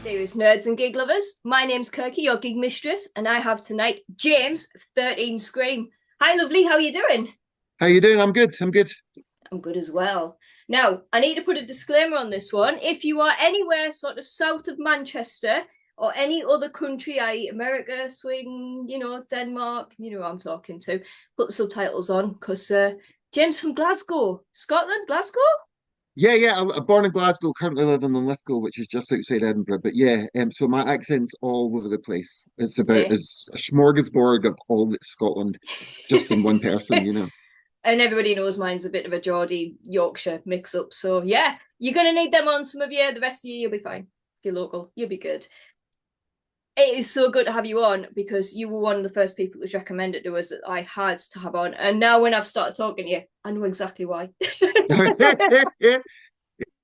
Dearest nerds and gig lovers, my name's Kirky, your gig mistress, and I have tonight James of 13SCREAM. Hi, lovely, how are you doing? How you doing? I'm good. I'm good. I'm good as well. Now, I need to put a disclaimer on this one. If you are anywhere sort of south of Manchester or any other country, i.e., America, Sweden, Denmark, you know who I'm talking to, put the subtitles on because James from Glasgow, Scotland, Glasgow? Yeah. I'm born in Glasgow, currently living in Lithgow, which is just outside Edinburgh. But yeah, so my accent's all over the place. It's about Okay. as a smorgasbord of all that's Scotland, just in one person. And everybody knows mine's a bit of a Geordie Yorkshire mix up. So yeah, you're gonna need them on some of you. The rest of you, you'll be fine. If you're local, you'll be good. It is so good to have you on because you were one of the first people who's recommended to us that I had to have on. And now when I've started talking to you, I know exactly why.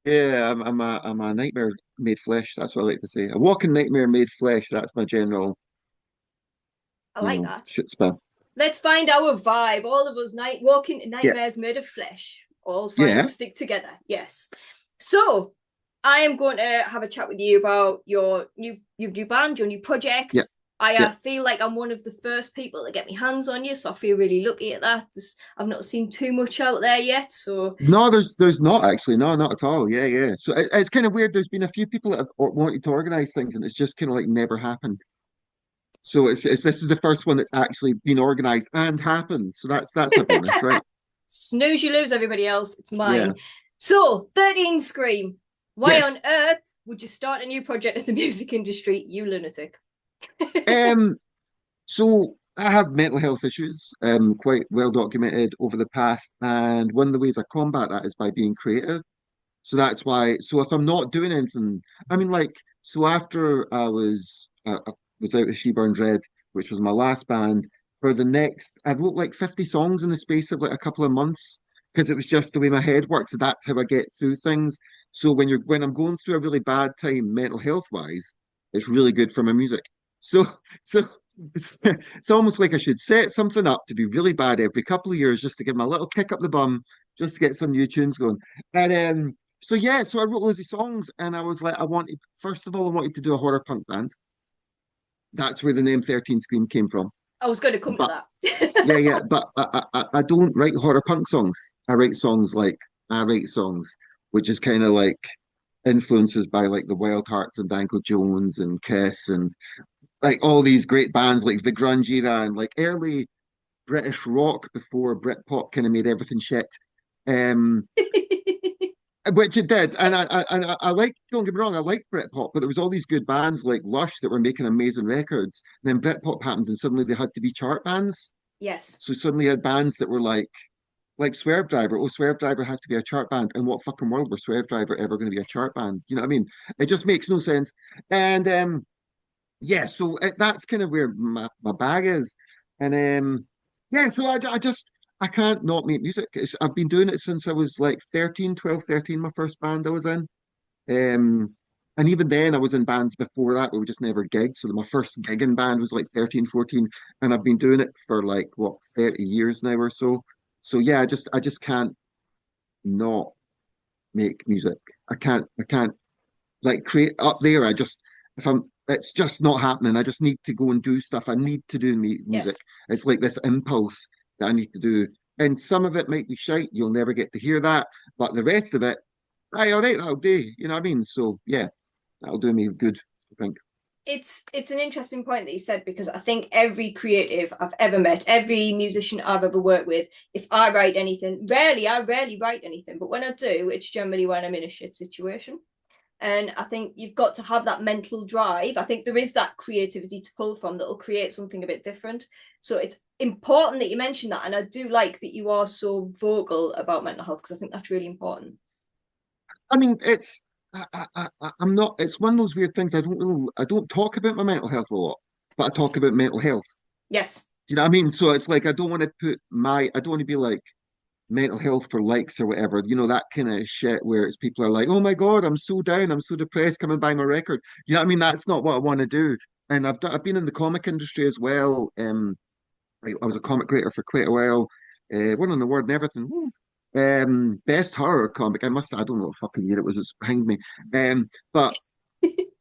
Yeah, I'm a nightmare made flesh. That's what I like to say. A walking nightmare made flesh. That's my general, I like that. shit spell. Let's find our vibe. All of us walking Yeah, nightmares made of flesh. All fine and yeah, stick together. Yes. So I am going to have a chat with you about your new band, your new project. yeah, I yeah. feel like I'm one of the first people to get my hands on you, so I feel really lucky at that. I've not seen too much out there yet, so No, there's not actually. No, not at all. Yeah, yeah. So it's kind of weird. There's been a few people that have wanted to organize things, and it's just kind of like never happened. So it's this is the first one that's actually been organized and happened. So that's a bonus, right? snooze, you lose, everybody else. It's Yeah. mine. So 13SCREAM. Why Yes. on earth would you start a new project in the music industry, you lunatic? Um. So I have mental health issues, quite well documented over the past, and one of the ways I combat that is by being creative. So that's why. So if I'm not doing anything, I mean, like, so after I was out with She Burns Red, which was my last band. For the next, I wrote like 50 songs in the space of like a couple of months because it was just the way my head works. So that's how I get through things. So when I'm going through a really bad time, mental health wise, it's really good for my music. So so it's almost like I should set something up to be really bad every couple of years just to give me a little kick up the bum, just to get some new tunes going. And so yeah, so I wrote loads of songs, and I was like, first of all, I wanted to do a horror punk band. That's where the name 13SCREAM came from. I was going to come to But yeah, that. yeah, but I don't write horror punk songs. I write songs, which is kind of like influences by like the Wild Hearts and Danko Jones and Kiss and like all these great bands like the grunge era and like early British rock before Britpop kind of made everything shit. Um, which it did, and I like. Don't get me wrong, I liked Britpop, but there was all these good bands like Lush that were making amazing records. And then Britpop happened, and suddenly they had to be chart bands. Yes. So suddenly you had bands that were like Swerve Driver. Oh, Swerve Driver had to be a chart band. In what fucking world were Swerve Driver ever going to be a chart band? You know what I mean? It just makes no sense. And yeah, so that's kind of where my bag is. And yeah, so I just I can't not make music. I've been doing it since I was like 13, 12, 13. My first band I was in. And even then I was in bands before that, but we just never gigged. So my first gigging band was like 13, 14, and I've been doing it for like what, 30 years now or so. So yeah, I just can't not make music. I can't like create up there. If I'm it's just not happening. I just need to go and do stuff. I need to do music. Yes. It's like this impulse that I need to do. And some of it might be shite. You'll never get to hear that. But the rest of it, aye, all right, that'll do. You know what I mean? So yeah, that'll do me good, I think. It's an interesting point that you said because I think every creative I've ever met, every musician I've ever worked with, if I write anything, I rarely write anything, but when I do, it's generally when I'm in a shit situation. And I think you've got to have that mental drive. I think there is that creativity to pull from that will create something a bit different. So it's important that you mention that. And I do like that you are so vocal about mental health because I think that's really important. I mean, I'm not. It's one of those weird things. I don't talk about my mental health a lot, but I talk about mental health. Yes. Do you know what I mean? So it's like I don't want to be like mental health for likes or whatever, that kind of shit where it's people are like, oh my God, I'm so down, I'm so depressed, come and buy my record. You know what I mean? That's not what I want to do. And I've been in the comic industry as well. I was a comic creator for quite a while, won an award and everything. Best horror comic. I don't know what fucking year it was, it's behind me. But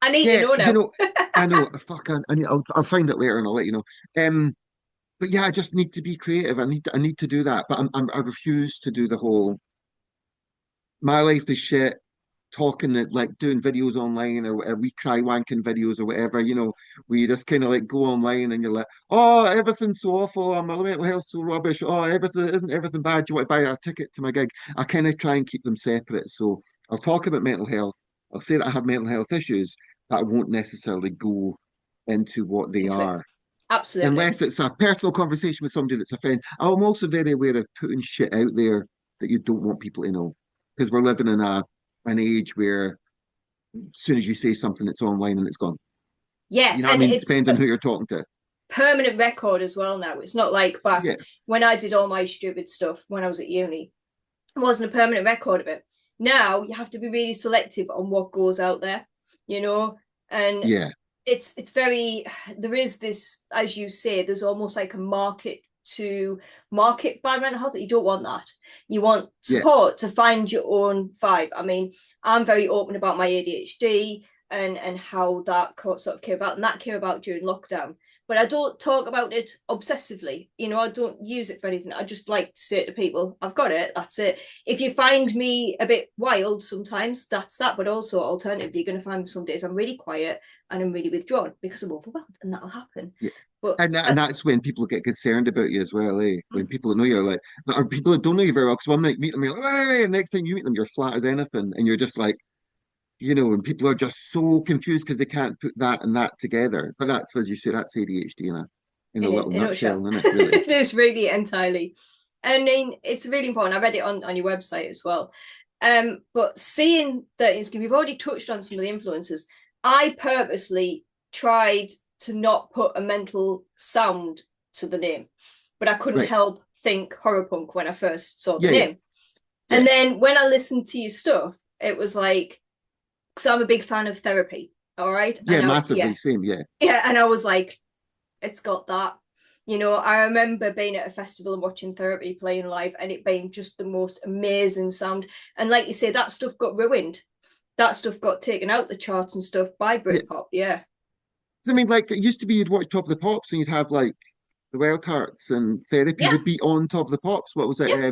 I need to Yeah, know you now. know, I know. Fuck, I'll find it later and I'll let you know. But yeah, I just need to be creative. I need to do that. But I refuse to do the whole. My life is shit. Talking that like doing videos online or whatever, we cry wanking videos or whatever. Where you just kind of like go online and you're like, oh, everything's so awful. My mental health's so rubbish. Oh, everything isn't everything bad. Do you want to buy a ticket to my gig? I kind of try and keep them separate. So I'll talk about mental health. I'll say that I have mental health issues, but I won't necessarily go into what they Into it. are Absolutely. unless it's a personal conversation with somebody that's a friend. I'm also very aware of putting shit out there that you don't want people to know, because we're living in an age where as soon as you say something, it's online and it's gone. Yeah, You know what I and mean? it's Depends on who you're talking to. permanent record as well now. It's not like back Yeah, when I did all my stupid stuff when I was at uni. It wasn't a permanent record of it. Now you have to be really selective on what goes out there, you know, and yeah, it's very there is this, as you say, there's almost like a market to market by mental health that you don't want that. You want yeah, support to find your own vibe. I mean, I'm very open about my ADHD and how that sort of came about, and that came about during lockdown. But I don't talk about it obsessively. I don't use it for anything. I just like to say to people, I've got it. That's it. If you find me a bit wild sometimes, that's that. But also, alternatively, you're going to find some days I'm really quiet and I'm really withdrawn because I'm overwhelmed, and that'll happen. yeah. But And that's when people get concerned about you as well, eh? When people that know you're like, or people that don't know you very well, because one night you meet them, you're like, hey, and next time you meet them, you're flat as anything, and you're just like, and people are just so confused because they can't put that and that together. But that's, as you say, that's ADHD in a little in a nutshell, nutshell, isn't it? Really? it is really entirely. I mean, it's really important. I read it on your website as well. But seeing that you've already touched on some of the influences. I purposely tried to not put a mental sound to the name, but I couldn't Right. help think horror punk when I first saw the Yeah, yeah, name. yeah, And then when I listened to your stuff, it was like, because I'm a big fan of therapy. All right. yeah, massively. Same. Yeah, Yeah. And I was like, it's got that. I remember being at a festival and watching Therapy playing live and it being just the most amazing sound. And like you say, that stuff got ruined. That stuff got taken out the charts and stuff by yeah. Britpop. Yeah. I mean, like it used to be, you'd watch Top of the Pops and you'd have like the Wild Hearts and Therapy Yeah. would be on Top of the Pops. What was it? Yeah.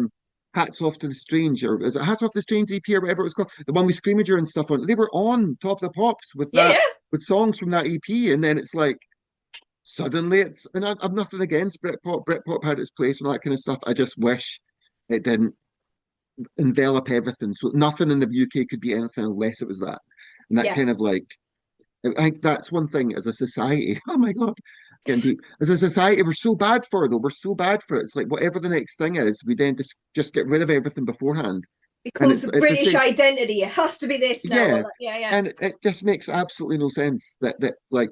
Hats Off to the Strange, or is it Hats Off to the Strange EP or whatever it was called? The one with Screamager and stuff on. They were on Top of the Pops with Yeah. Yeah. with songs from that EP, and then it's like suddenly it's. And I've nothing against Britpop. Britpop had its place and all that kind of stuff. I just wish it didn't envelop everything. So nothing in the UK could be anything unless it was that. And that Yeah. kind of like I think that's one thing as a society. Oh my God, getting deep. As a society, we're so bad for it, though. We're so bad for it. It's like whatever the next thing is, we then just get rid of everything beforehand. And Becomes it's the the British same. identity. It has to be this now. Yeah, Or that. Yeah. Yeah. and it just makes absolutely no sense that like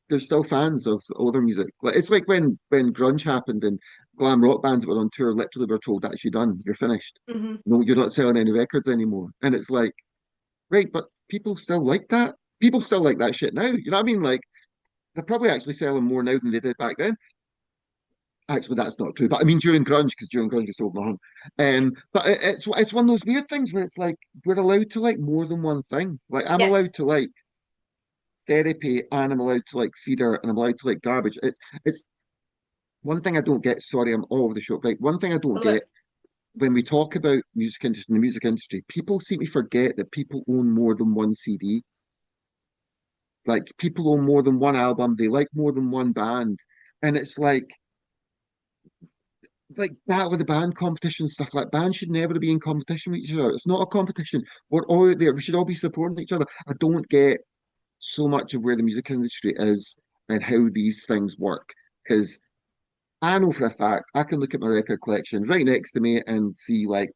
they're still fans of older music. Like it's like when grunge happened and glam rock bands that were on tour literally were told that's you done, you're finished. Mm-hmm. No, you're not selling any records anymore. And it's like, right, but people still like that. People still like that shit now. You know what I mean? Like they're probably actually selling more now than they did back then. Actually, that's not true. But I mean, during grunge, because during grunge, they sold nothing. But it's one of those weird things where it's like we're allowed to like more than one thing. Like I'm Yes. allowed to like therapy, and I'm allowed to like theater, and I'm allowed to like garbage. It's one thing I don't get. Sorry, I'm all over the show. Like one thing I don't get when we talk about music industry, the music industry, people seem to forget that people own more than one CD. Like people own more than one album. They like more than one band, and it's like battle of the band competition stuff. Like bands should never be in competition with each other. It's not a competition. We're all out there. We should all be supporting each other. I don't get so much of where the music industry is and how these things work. Because I know for a fact I can look at my record collection right next to me and see like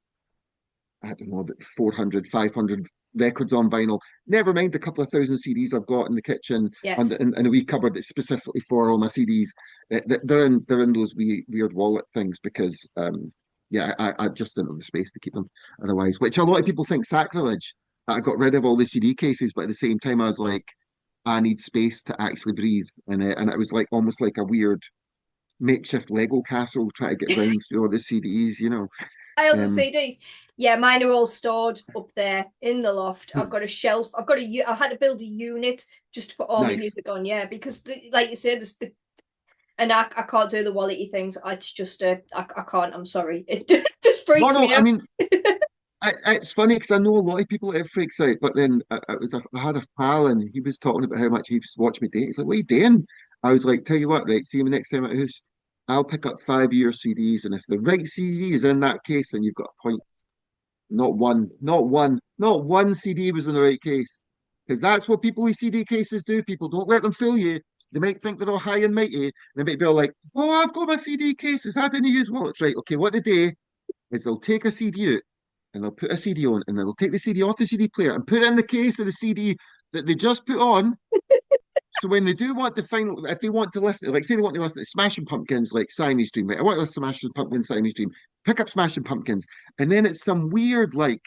I don't know, about 400, 500 records on vinyl. Never mind the couple of thousand CDs I've got in the kitchen and Yes. in a wee cupboard that's specifically for all my CDs. They're in those weird wallet things because yeah, I just don't have the space to keep them otherwise. Which a lot of people think sacrilege. I got rid of all the CD cases, but at the same time I was like, I need space to actually breathe, and it was like almost like a weird makeshift Lego castle trying to get round through all the CDs. Piles of Um, CDs. Yeah, mine are all stored up there in the loft. I've got a shelf. I had to build a unit just to put all my Nice. music on. Yeah, because like you said, and I can't do the wallety things. It's just I can't. I'm sorry. It just No, freaks no, me I out. mean, it's funny because I know a lot of people it freaks out, but then I had a pal and he was talking about how much he was watching me date. He's like, "What are you doing?" I was like, "Tell you what, right? See you next time at the house. I'll pick up 5 year CDs, and if the right CD is in that case, then you've got a point. Not one CD was in the right case, because that's what people with CD cases do. People don't let them fool you. They might think they're all high and mighty. They might be all like, "Oh, I've got my CD cases. I didn't use wallets, right? Okay, what they do is they'll take a CD out." And they'll put a CD on, and then they'll take the CD off the CD player and put it in the case of the CD that they just put on. So when they do want to find, if they want to listen, like say they want to listen to Smashing Pumpkins, like Siamese Dream, right? I want to listen to Smashing Pumpkins, Siamese Dream. Pick up Smashing Pumpkins, and then it's some weird like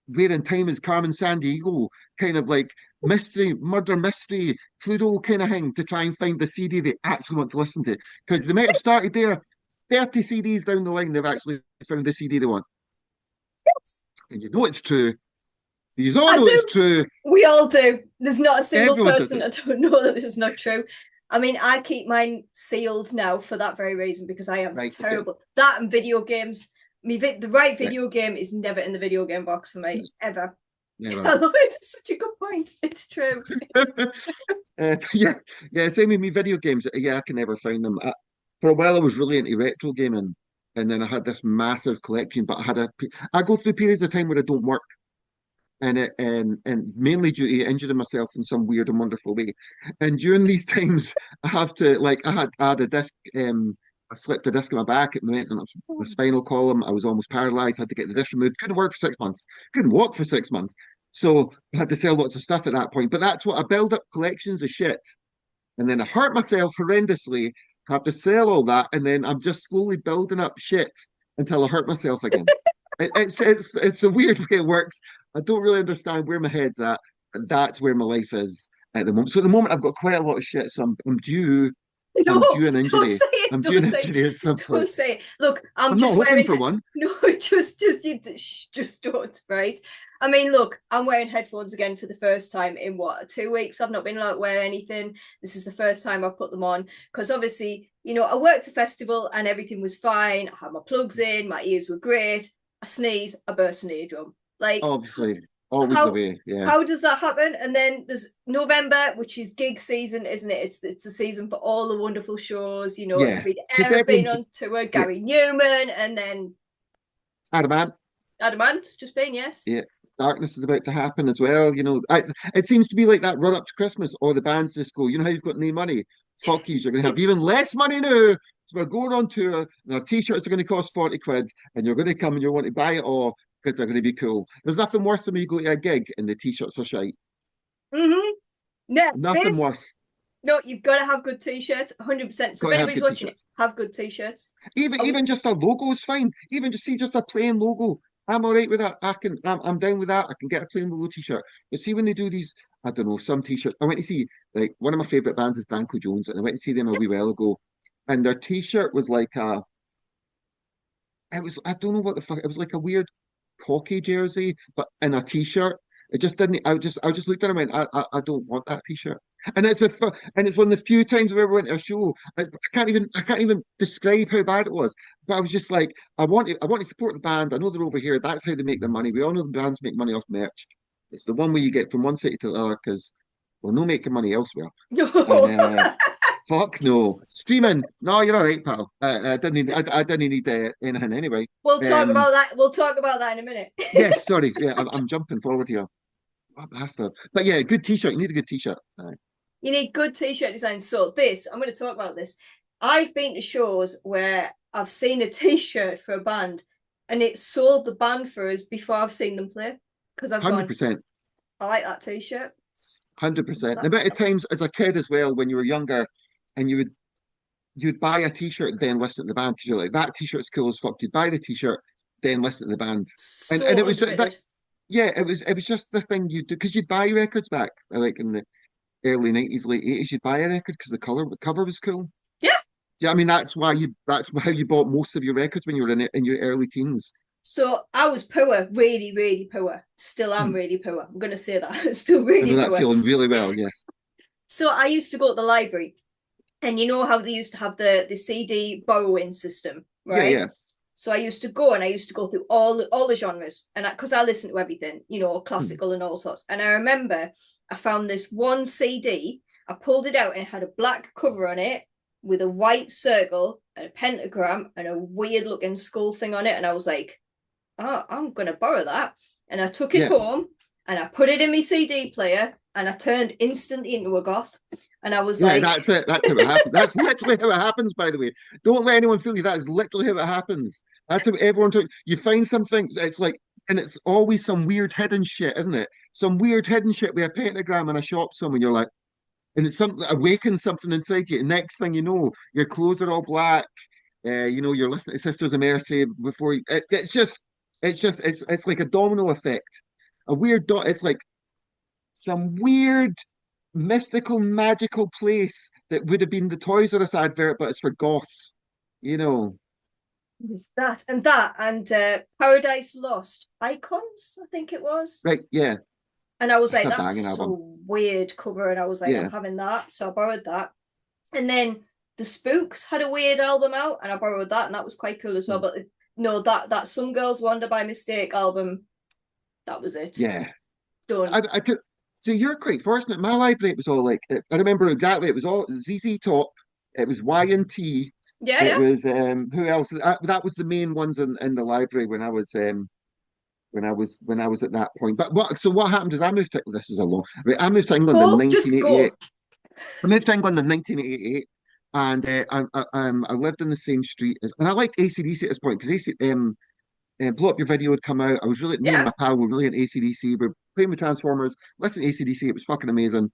Where in Time is Carmen Sandiego kind of like murder mystery, Cluedo kind of thing to try and find the CD they actually want to listen to. Because they might have started there 30 CDs down the line, they've actually found the CD they want. And you know it's true. You all I know it's do. true. We all do. There's not a single Everyone does person it. that don't know that this is not true. I mean, I keep mine sealed now for that very reason because I am Right, okay. terrible. That and video games. The right Right. video game is never in the video game box for me ever. Yeah, I well. love it. It's such a good point. It's true. Yeah, yeah, same with me video games. Yeah, I can never find them. For a while, I was really into retro gaming, and then I had this massive collection. But I go through periods of time where I don't work, and mainly due to injuring myself in some weird and wonderful way. And during these times, I have to like I had a disc. I slipped a disc in my back. It went in my spinal column. I was almost paralyzed. Had to get the disc removed. Couldn't work for 6 months. Couldn't walk for 6 months. So I had to sell lots of stuff at that point. But that's what I build up collections of shit, and then I hurt myself horrendously. Have to sell all that, and then I'm just slowly building up shit until I hurt myself again. It's a weird way it works. I don't really understand where my head's at, and that's where my life is at the moment. So at the moment, I've got quite a lot of shit. So I'm No, due an don't injury. say it. I'm due Don't an say injury at some it. point. Don't say it. Look, I'm I'm not just hoping wearing for one. no, just don't, right? I mean, look, I'm wearing headphones again for the first time in what, 2 weeks. I've not been allowed to wear anything. This is the first time I've put them on because obviously, I worked a festival and everything was fine. I had my plugs in, my ears were great. I sneeze, I burst an eardrum. Like, Obviously, always the how way. Yeah, how does that happen? And then there's November, which is gig season, isn't it? It's the season for all the wonderful shows. yeah. Speed Because Air have been everyone, on tour, yeah, Gary Newman, and then Adamant. Adamant's just been, yes. Yeah, darkness is about to happen as well. It seems to be like that run up to Christmas. All the bands just go, you know how you've got no money? Fuck yous, you're going to have even less money now. So we're going on tour, and our t-shirts are going to cost 40 quid, and you're going to come and you want to buy it all because they're going to be cool. There's nothing worse than when you go to a gig and the t-shirts are shite. Mm-hmm. Yeah, Nothing worse. no, you've got to have good t-shirts, 100%. So Got if to have anybody's good watching it, t-shirts. have good t-shirts. Even Oh, even just a logo is fine. Even just a plain logo. I'm all right with that. I'm down with that. I can get a plain logo t-shirt. But see when they do these, I don't know, some t-shirts. I went to see like one of my favorite bands is Danko Jones, and I went to see them a wee while ago. And their t-shirt was like I don't know what the fuck, it was like a weird hockey jersey, but in a t-shirt. It just didn't. I just looked at it and went, I don't want that t-shirt. And it's one of the few times I've ever went to a show. I can't even describe how bad it was. But I was just like, I want to support the band. I know they're over here. That's how they make their money. We all know the bands make money off merch. It's the one way you get from one city to the other because we're not making money elsewhere. And no. fuck no, streaming. No, you're all right, pal. I didn't need. I didn't need anything anyway. We'll talk Um, about that. We'll talk about that in a minute. yeah, sorry. Yeah, I'm jumping forward here. What a bastard. But yeah, good t-shirt. You need a good t-shirt. You need good t-shirt design. So I'm going to talk about this. I've been to shows where I've seen a t-shirt for a band and it sold the band for us before I've seen them play because I've gone, 100%. I like that t-shirt. 100%. The amount of times as a kid as well, when you were younger, and you'd buy a t-shirt, then listen to the band because you're like, that t-shirt's cool as fuck. You'd buy the t-shirt, then listen to the band. And So it was that underrated. yeah, it was just the thing you do because you'd buy records back like in the early 90s, late 80s, you'd buy a record because the cover was cool. Yeah. Yeah, I mean that's how you bought most of your records when you were in your early teens. So I was poor, really, really poor. Still am Hmm. really poor. I'm going to say that. Still I know really that poor. feeling really well. Yes. So I used to go to the library, and you know how they used to have the CD borrowing system, Yeah. right? Yeah. So I used to go and I used to go through all the genres, and because I listen to everything, you know, Hmm. classical and all sorts. And I remember I found this one CD. I pulled it out and it had a black cover on it with a white circle, a pentagram, and a weird looking skull thing on it. And I was like, oh, I'm going to borrow that. And I took it Yeah. home and I put it in my CD player and I turned instantly into a goth. And I was Yeah, like, that's it. That's how it happens. That's literally how it happens, by the way. Don't let anyone fool you. That is literally how it happens. That's how everyone talks. You find something, it's like, and it's always some weird hidden shit, isn't it? Some weird hidden shit with a pentagram in a shop somewhere. You're like, and it's something that awakens something inside you. And next thing you know, your clothes are all black. You know, you're listening to Sisters of Mercy before you, it's like a domino effect. A weird dot. It's like some weird mystical, magical place that would have been the Toys R Us advert, but it's for goths, you know. that and Paradise Lost Icons, I think it was. Right, yeah, And I was that's like, a that's banging album. so weird cover. And I was like, I'm Yeah. having that. So I borrowed that. And then the Spooks had a weird album out, and I borrowed that, and that was quite cool as well. Mm. But no, that Some Girls Wander by Mistake album, that was it. Yeah. Done. I could, so you're quite fortunate. My library, it was all like, I remember exactly, it was all ZZ Top, it was Y&T, Yeah, it yeah. was, who else? That was the main ones in the library when I was at that point. But what happened is I moved to this is a long right, I moved to England in Just 1988. go. I moved to England in 1988, and I lived in the same street as, and I liked AC/DC at this point because Blow Up Your Video had come out. I was really, me and Yeah. my pal were really into AC/DC. We were playing with Transformers, listening to AC/DC. It was fucking amazing.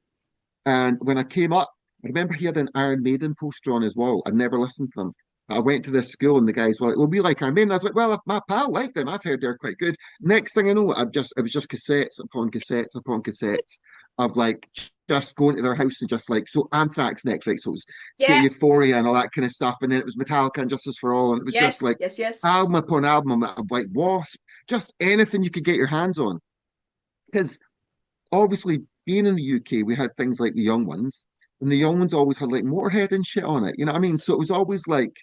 And when I came up, I remember he had an Iron Maiden poster on his wall. I'd never listened to them. I went to this school and the guys were like, well, we like Iron Maiden. I was like, well, if my pal liked them, I've heard they're quite good. Next thing I know, it was just cassettes upon cassettes upon cassettes of like just going to their house and just like, so Anthrax next, right? So it was State of Yeah. Euphoria and all that kind of stuff. And then it was Metallica and Justice for All. And it was just Yes. like Yes. Yes. album upon album of like Wasp, just anything you could get your hands on. Because obviously being in the UK, we had things like the young ones, and the young ones always had like Motorhead and shit on it. You know what I mean? So it was always like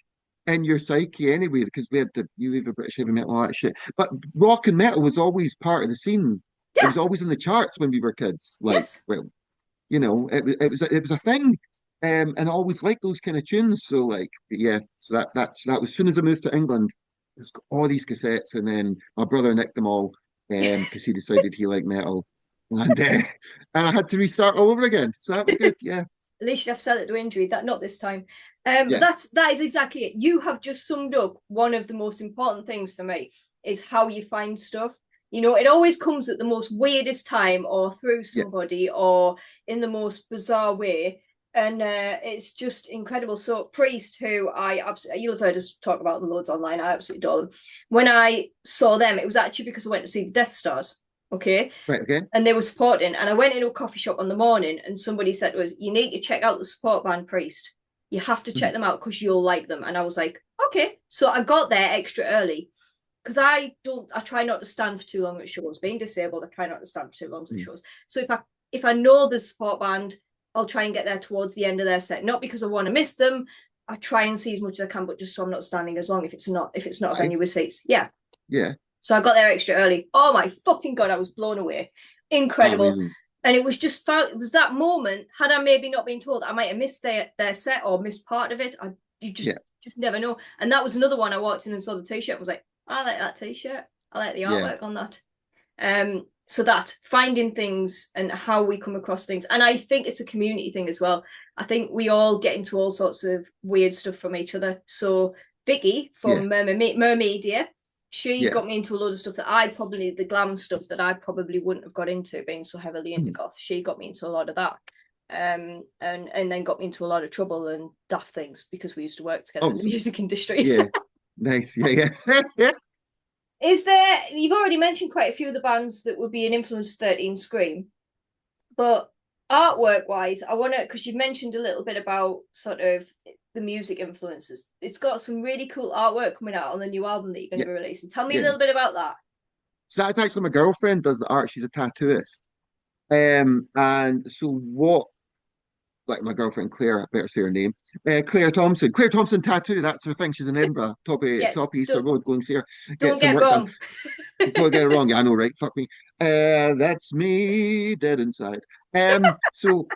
in your psyche anyway, because we had the you have British heavy metal, all that shit. But rock and metal was always part of the scene. It Yeah. was always in the charts when we were kids. Like, Yes. well, you know, it was a thing. And I always liked those kind of tunes. So like, yeah, so that was as soon as I moved to England, there's all these cassettes, and then my brother nicked them all because he decided he liked metal, and I had to restart all over again. So that was good. Yeah, At least you have to sell it to injury. That not this time. yeah, That is exactly it. You have just summed up one of the most important things for me is how you find stuff. You know, it always comes at the most weirdest time, or through yeah. somebody, or in the most bizarre way. And it's just incredible. So Priest, who I absolutely, you'll have heard us talk about them loads online. I absolutely adore them. When I saw them, it was actually because I went to see the Death Stars. Okay. Right, okay. And they were supporting. And I went into a coffee shop on the morning, and somebody said to us, "You need to check out the support band Priest. You have to check Mhm. them out because you'll like them." And I was like, okay. So I got there extra early because I try not to stand for too long at shows. Being disabled, I try not to stand for too long at Mhm. shows. So if I know the support band, I'll try and get there towards the end of their set. Not because I want to miss them. I try and see as much as I can, but just so I'm not standing as long if it's not a I, venue with seats. Yeah. yeah. So I got there extra early. Oh my fucking God, I was blown away. Oh, Incredible. amazing. And it was just it was that moment. Had I maybe not been told, I might have missed their set or missed part of it. You Yeah, just never know. And that was another one. I walked in and saw the t-shirt and was like, I like that t-shirt. I like the yeah. artwork on that. So that finding things and how we come across things. And I think it's a community thing as well. I think we all get into all sorts of weird stuff from each other. So Vicky Yeah, from Mermedia, she yeah. got me into a load of stuff that the glam stuff that I probably wouldn't have got into being so heavily into Mhm. goth. She got me into a lot of that. And then got me into a lot of trouble and daft things because we used to work together in the Obviously, music industry. yeah. Nice. Yeah, yeah. Yeah. You've already mentioned quite a few of the bands that would be an influence 13SCREAM, but artwork wise, I want to, because you mentioned a little bit about sort of the music influences. It's got some really cool artwork coming out on the new album that you're going to Yeah, be releasing. Tell me a yeah. little bit about that. So that's actually my girlfriend does the art. She's a tattooist. And so what, like my girlfriend Claire, I better say her name. Claire Thompson. Claire Thompson Tattoo, that's her thing. She's in Edinburgh, Yeah, top Easter Road, go and see her. Get don't some get work done. wrong. Don't get it wrong. Yeah, I know, right? Fuck me. That's me dead inside. So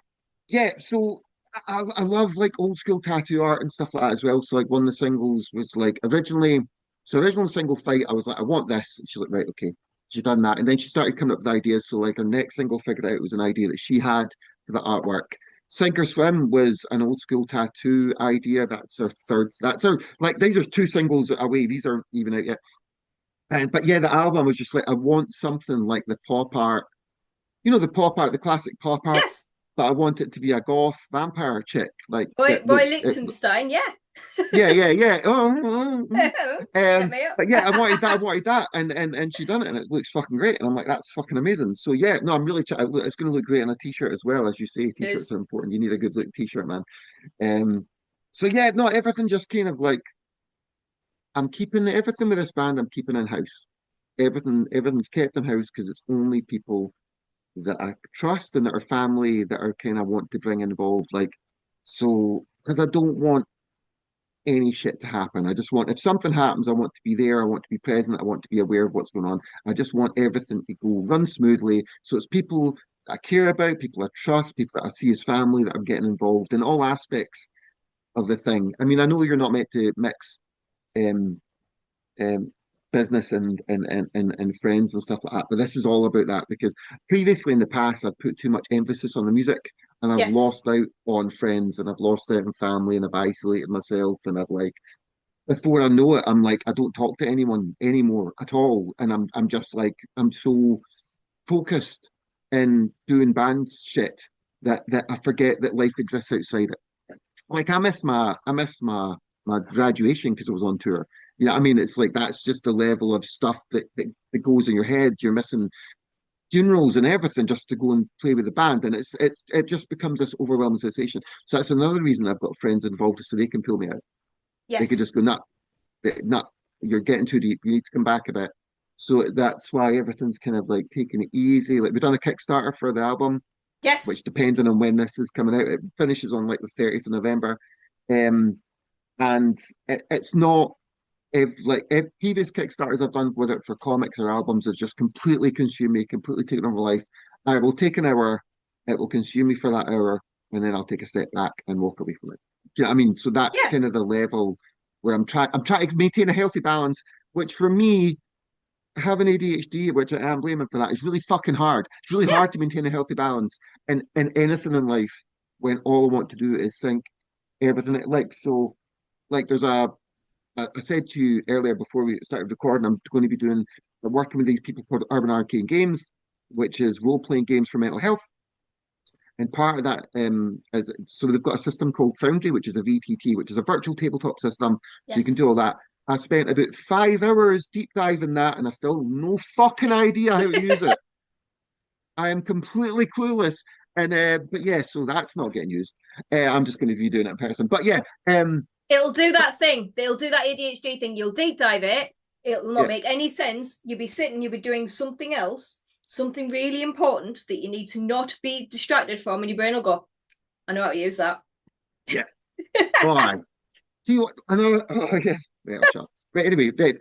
yeah, so I love like old school tattoo art and stuff like that as well. So like one of the singles was like original single Fight, I was like, I want this. And she's like, right, okay. She done that. And then she started coming up with ideas. So like her next single figured out it was an idea that she had for the artwork. Sink or Swim was an old school tattoo idea. That's her third. That's her like these are two singles away. These aren't even out yet. And but yeah, the album was just like I want something like the pop art, the pop art, the classic pop art, Yes. but I want it to be a goth vampire chick, like Roy, that Roy looks. Lichtenstein, yeah. Yeah, yeah, yeah. Check me out. But yeah, I wanted that, and she done it, and it looks fucking great. And I'm like, that's fucking amazing. So yeah, no, I'm really. It's going to look great on a t-shirt as well, as you say. It is. T-shirts are important. You need a good look t-shirt, man. Um, so yeah, no, everything just kind of like I'm keeping everything with this band. I'm keeping in house. Everything's kept in house because it's only people that I trust and that are family that are kind of want to bring involved. Like, so because I don't want any shit to happen. I just want, if something happens, I want to be there. I want to be present. I want to be aware of what's going on. I just want everything to go run smoothly. So it's people I care about, people I trust, people that I see as family that are getting involved in all aspects of the thing. I mean, I know you're not meant to mix um, um, business and friends and stuff like that. But this is all about that because previously in the past I've put too much emphasis on the music and I've Yes. lost out on friends and I've lost out on family and I've isolated myself and I've like before I know it, I'm like I don't talk to anyone anymore at all. And I'm just like I'm so focused in doing band shit that I forget that life exists outside it. Like I missed my graduation because I was on tour. You know what I mean? It's like that's just the level of stuff that goes in your head. You're missing funerals and everything just to go and play with the band. And it just becomes this overwhelming sensation. So that's another reason I've got friends involved so they can pull me out. They could Yes. just go, not, you're getting too deep. You need to come back a bit. So that's why everything's kind of like taking it easy. Like we've done a Kickstarter for the album, Yes. which depending on when this is coming out, it finishes on like the 30th of November. Um, and it's not if previous Kickstarters I've done, whether it's for comics or albums, has just completely consumed me, completely taken over life. I will take an hour, it will consume me for that hour, and then I'll take a step back and walk away from it. Do you know what I mean? So that's Yeah. kind of the level where I'm trying to maintain a healthy balance, which for me, having ADHD, which I am blaming for that, is really fucking hard. It's really Yeah. hard to maintain a healthy balance in anything in life when all I want to do is think everything like so like there's I said to you earlier before we started recording, I'm going to be working with these people called Urban Arcane Games, which is role playing games for mental health. And part of that is so they've got a system called Foundry, which is a VTT, which is a virtual tabletop system. So you can Yes. do all that. I spent about 5 hours deep diving that, and I still no fucking idea how to use it. I am completely clueless. And but yeah, so that's not getting used. I'm just going to be doing it in person. But yeah, It'll do that thing. They'll do that ADHD thing. You'll deep dive it. It'll not yeah, make any sense. You'll be sitting, you'll be doing something else, something really important that you need to not be distracted from, and your brain will go, I know how to use that. yeah. Why? See what I know. Oh, yeah. Right, I'll shut. Right, anyway, right.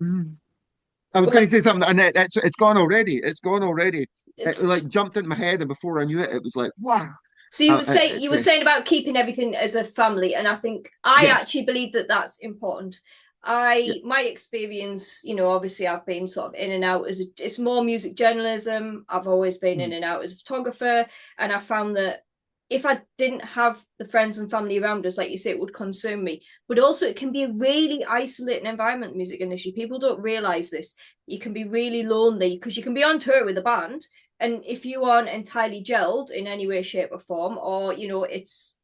I was going to Well, say something, and it's gone already. It's gone already. It it's like jumped into my head, and before I knew it, it was like, wow. so you were saying It's you were saying about keeping everything as a family, and I think I yes, actually believe that that's important. yeah, My experience, obviously I've been sort of in and out it's more music journalism. I've always been in mm, and out as a photographer, and I found that if I didn't have the friends and family around us, like you say, it would consume me. But also, it can be a really isolating environment, the music industry. People don't realize this. You can be really lonely because you can be on tour with a band, and if you aren't entirely gelled in any way, shape, or form, or it's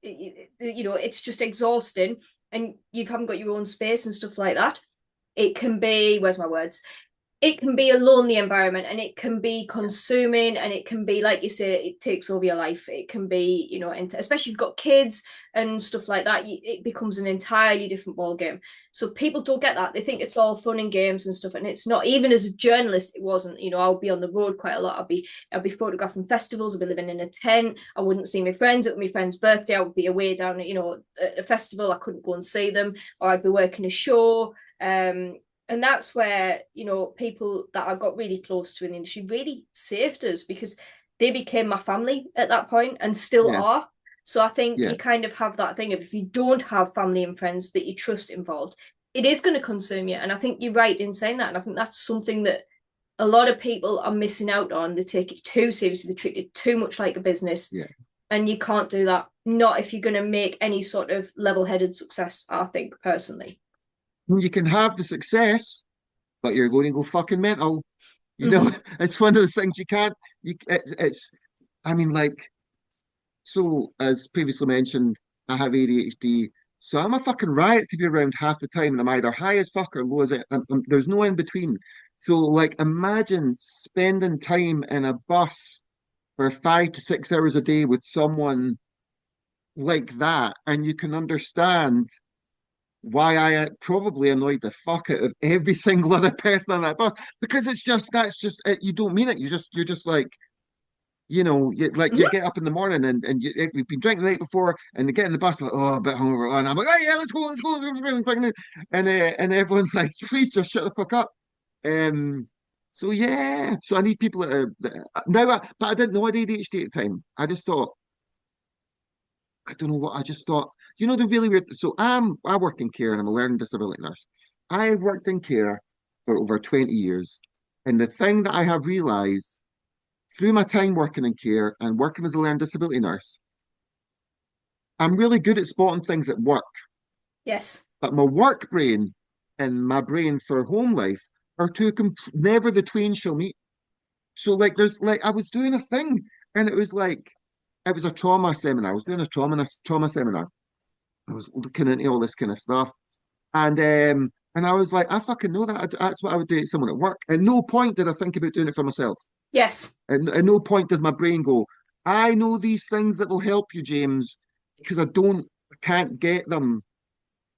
just exhausting, and you haven't got your own space and stuff like that. It can be, where's my words? it can be a lonely environment, and it can be consuming, and it can be, like you say, it takes over your life. It can be, you know, especially if you've got kids and stuff like that, it becomes an entirely different ball game. So people don't get that. They think it's all fun and games and stuff, and it's not. Even as a journalist, it wasn't. You know, I'll be on the road quite a lot. I'll be photographing festivals. I'll be living in a tent. I wouldn't see my friends at my friend's birthday. I would be away down at, you know, at a festival. I couldn't go and see them, or I'd be working a show. And that's where, you know, people that I got really close to in the industry really saved us, because they became my family at that point and still Yeah, are. So I think yeah, you kind of have that thing of, if you don't have family and friends that you trust involved, it is going to consume you. And I think you're right in saying that. And I think that's something that a lot of people are missing out on. They take it too seriously, they treat it too much like a business. yeah. And you can't do that. Not if you're going to make any sort of level-headed success, I think, personally. You can have the success, but you're going to go fucking mental. You know, Mm-hmm. it's one of those things you can't. It's. I mean, like, so as previously mentioned, I have ADHD, so I'm a fucking riot to be around half the time, and I'm either high as fuck or low as it. There's no in between. So, like, imagine spending time in a bus for 5 to 6 hours a day with someone like that, and you can understand why I probably annoyed the fuck out of every single other person on that bus, because it's just that's just it, you don't mean it. You're just like, you know, you Mm-hmm. get up in the morning and we've been drinking the night before, and they get in the bus like, oh, a bit hungover, and I'm like, oh yeah, let's go, and everyone's like, please just shut the fuck up. So yeah, so I need people now, but I didn't know I had ADHD at the time. I just thought, I don't know what I just thought. You know, the really weird. So I work in care and I'm a learning disability nurse. I've worked in care for over 20 years. And the thing that I have realized through my time working in care and working as a learning disability nurse, I'm really good at spotting things at work. Yes. But my work brain and my brain for home life are never the twain shall meet. So like there's like I was doing a thing and it was a trauma seminar. I was doing a trauma seminar. I was looking into all this kind of stuff. And I was like, I fucking know that. That's what I would do to someone at work. At no point did I think about doing it for myself. Yes. At no point does my brain go, I know these things that will help you, James, because I can't get them,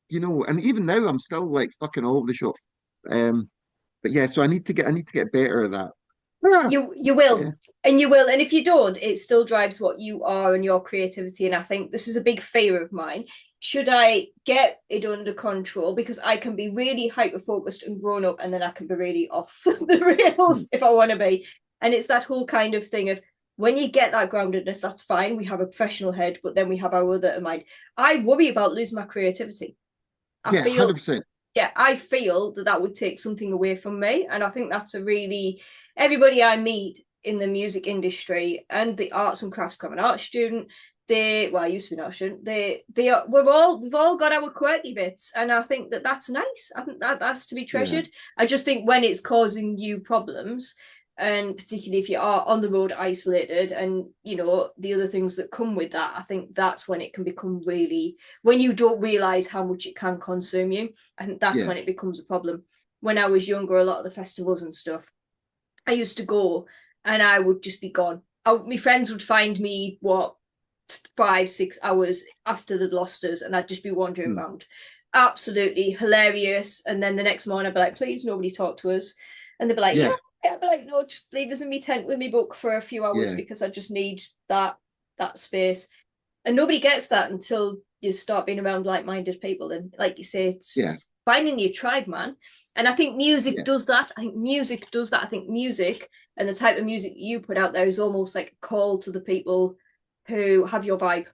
you know. And even now, I'm still like fucking all over the shop. But yeah, so I need to get better at that. Ah, You will, yeah, and you will, and if you don't, it still drives what you are and your creativity. And I think this is a big fear of mine. Should I get it under control? Because I can be really hyper focused and grown up, and then I can be really off the hmm, rails if I want to be. And it's that whole kind of thing of, when you get that groundedness, that's fine. We have a professional head, but then we have our other mind. I worry about losing my creativity. I yeah, feel 100%. Yeah, I feel that that would take something away from me. And I think that's a really, everybody I meet in the music industry and the arts and crafts, I'm an art student. Well, I used to be an art student. We've all got our quirky bits. And I think that that's nice. I think that that's to be Yeah, treasured. I just think when it's causing you problems, and particularly if you are on the road isolated, and you know the other things that come with that, I think that's when it can become really, when you don't realize how much it can consume you. I think that's yeah, when it becomes a problem. When I was younger, a lot of the festivals and stuff, I used to go and I would just be gone. My friends would find me, 5 6 hours after they'd lost us, and I'd just be wandering hmm, around. Absolutely hilarious. And then the next morning I'd be like, please nobody talk to us. And they'd be like, yeah. yeah, I'd be like, no, just leave us in my tent with my book for a few hours, yeah, because I just need that space. And nobody gets that until you start being around like-minded people. And like you say, it's yeah, finding your tribe, man. And I think music yeah. does that. I think music does that. I think music and the type of music you put out there is almost like a call to the people who have your vibe.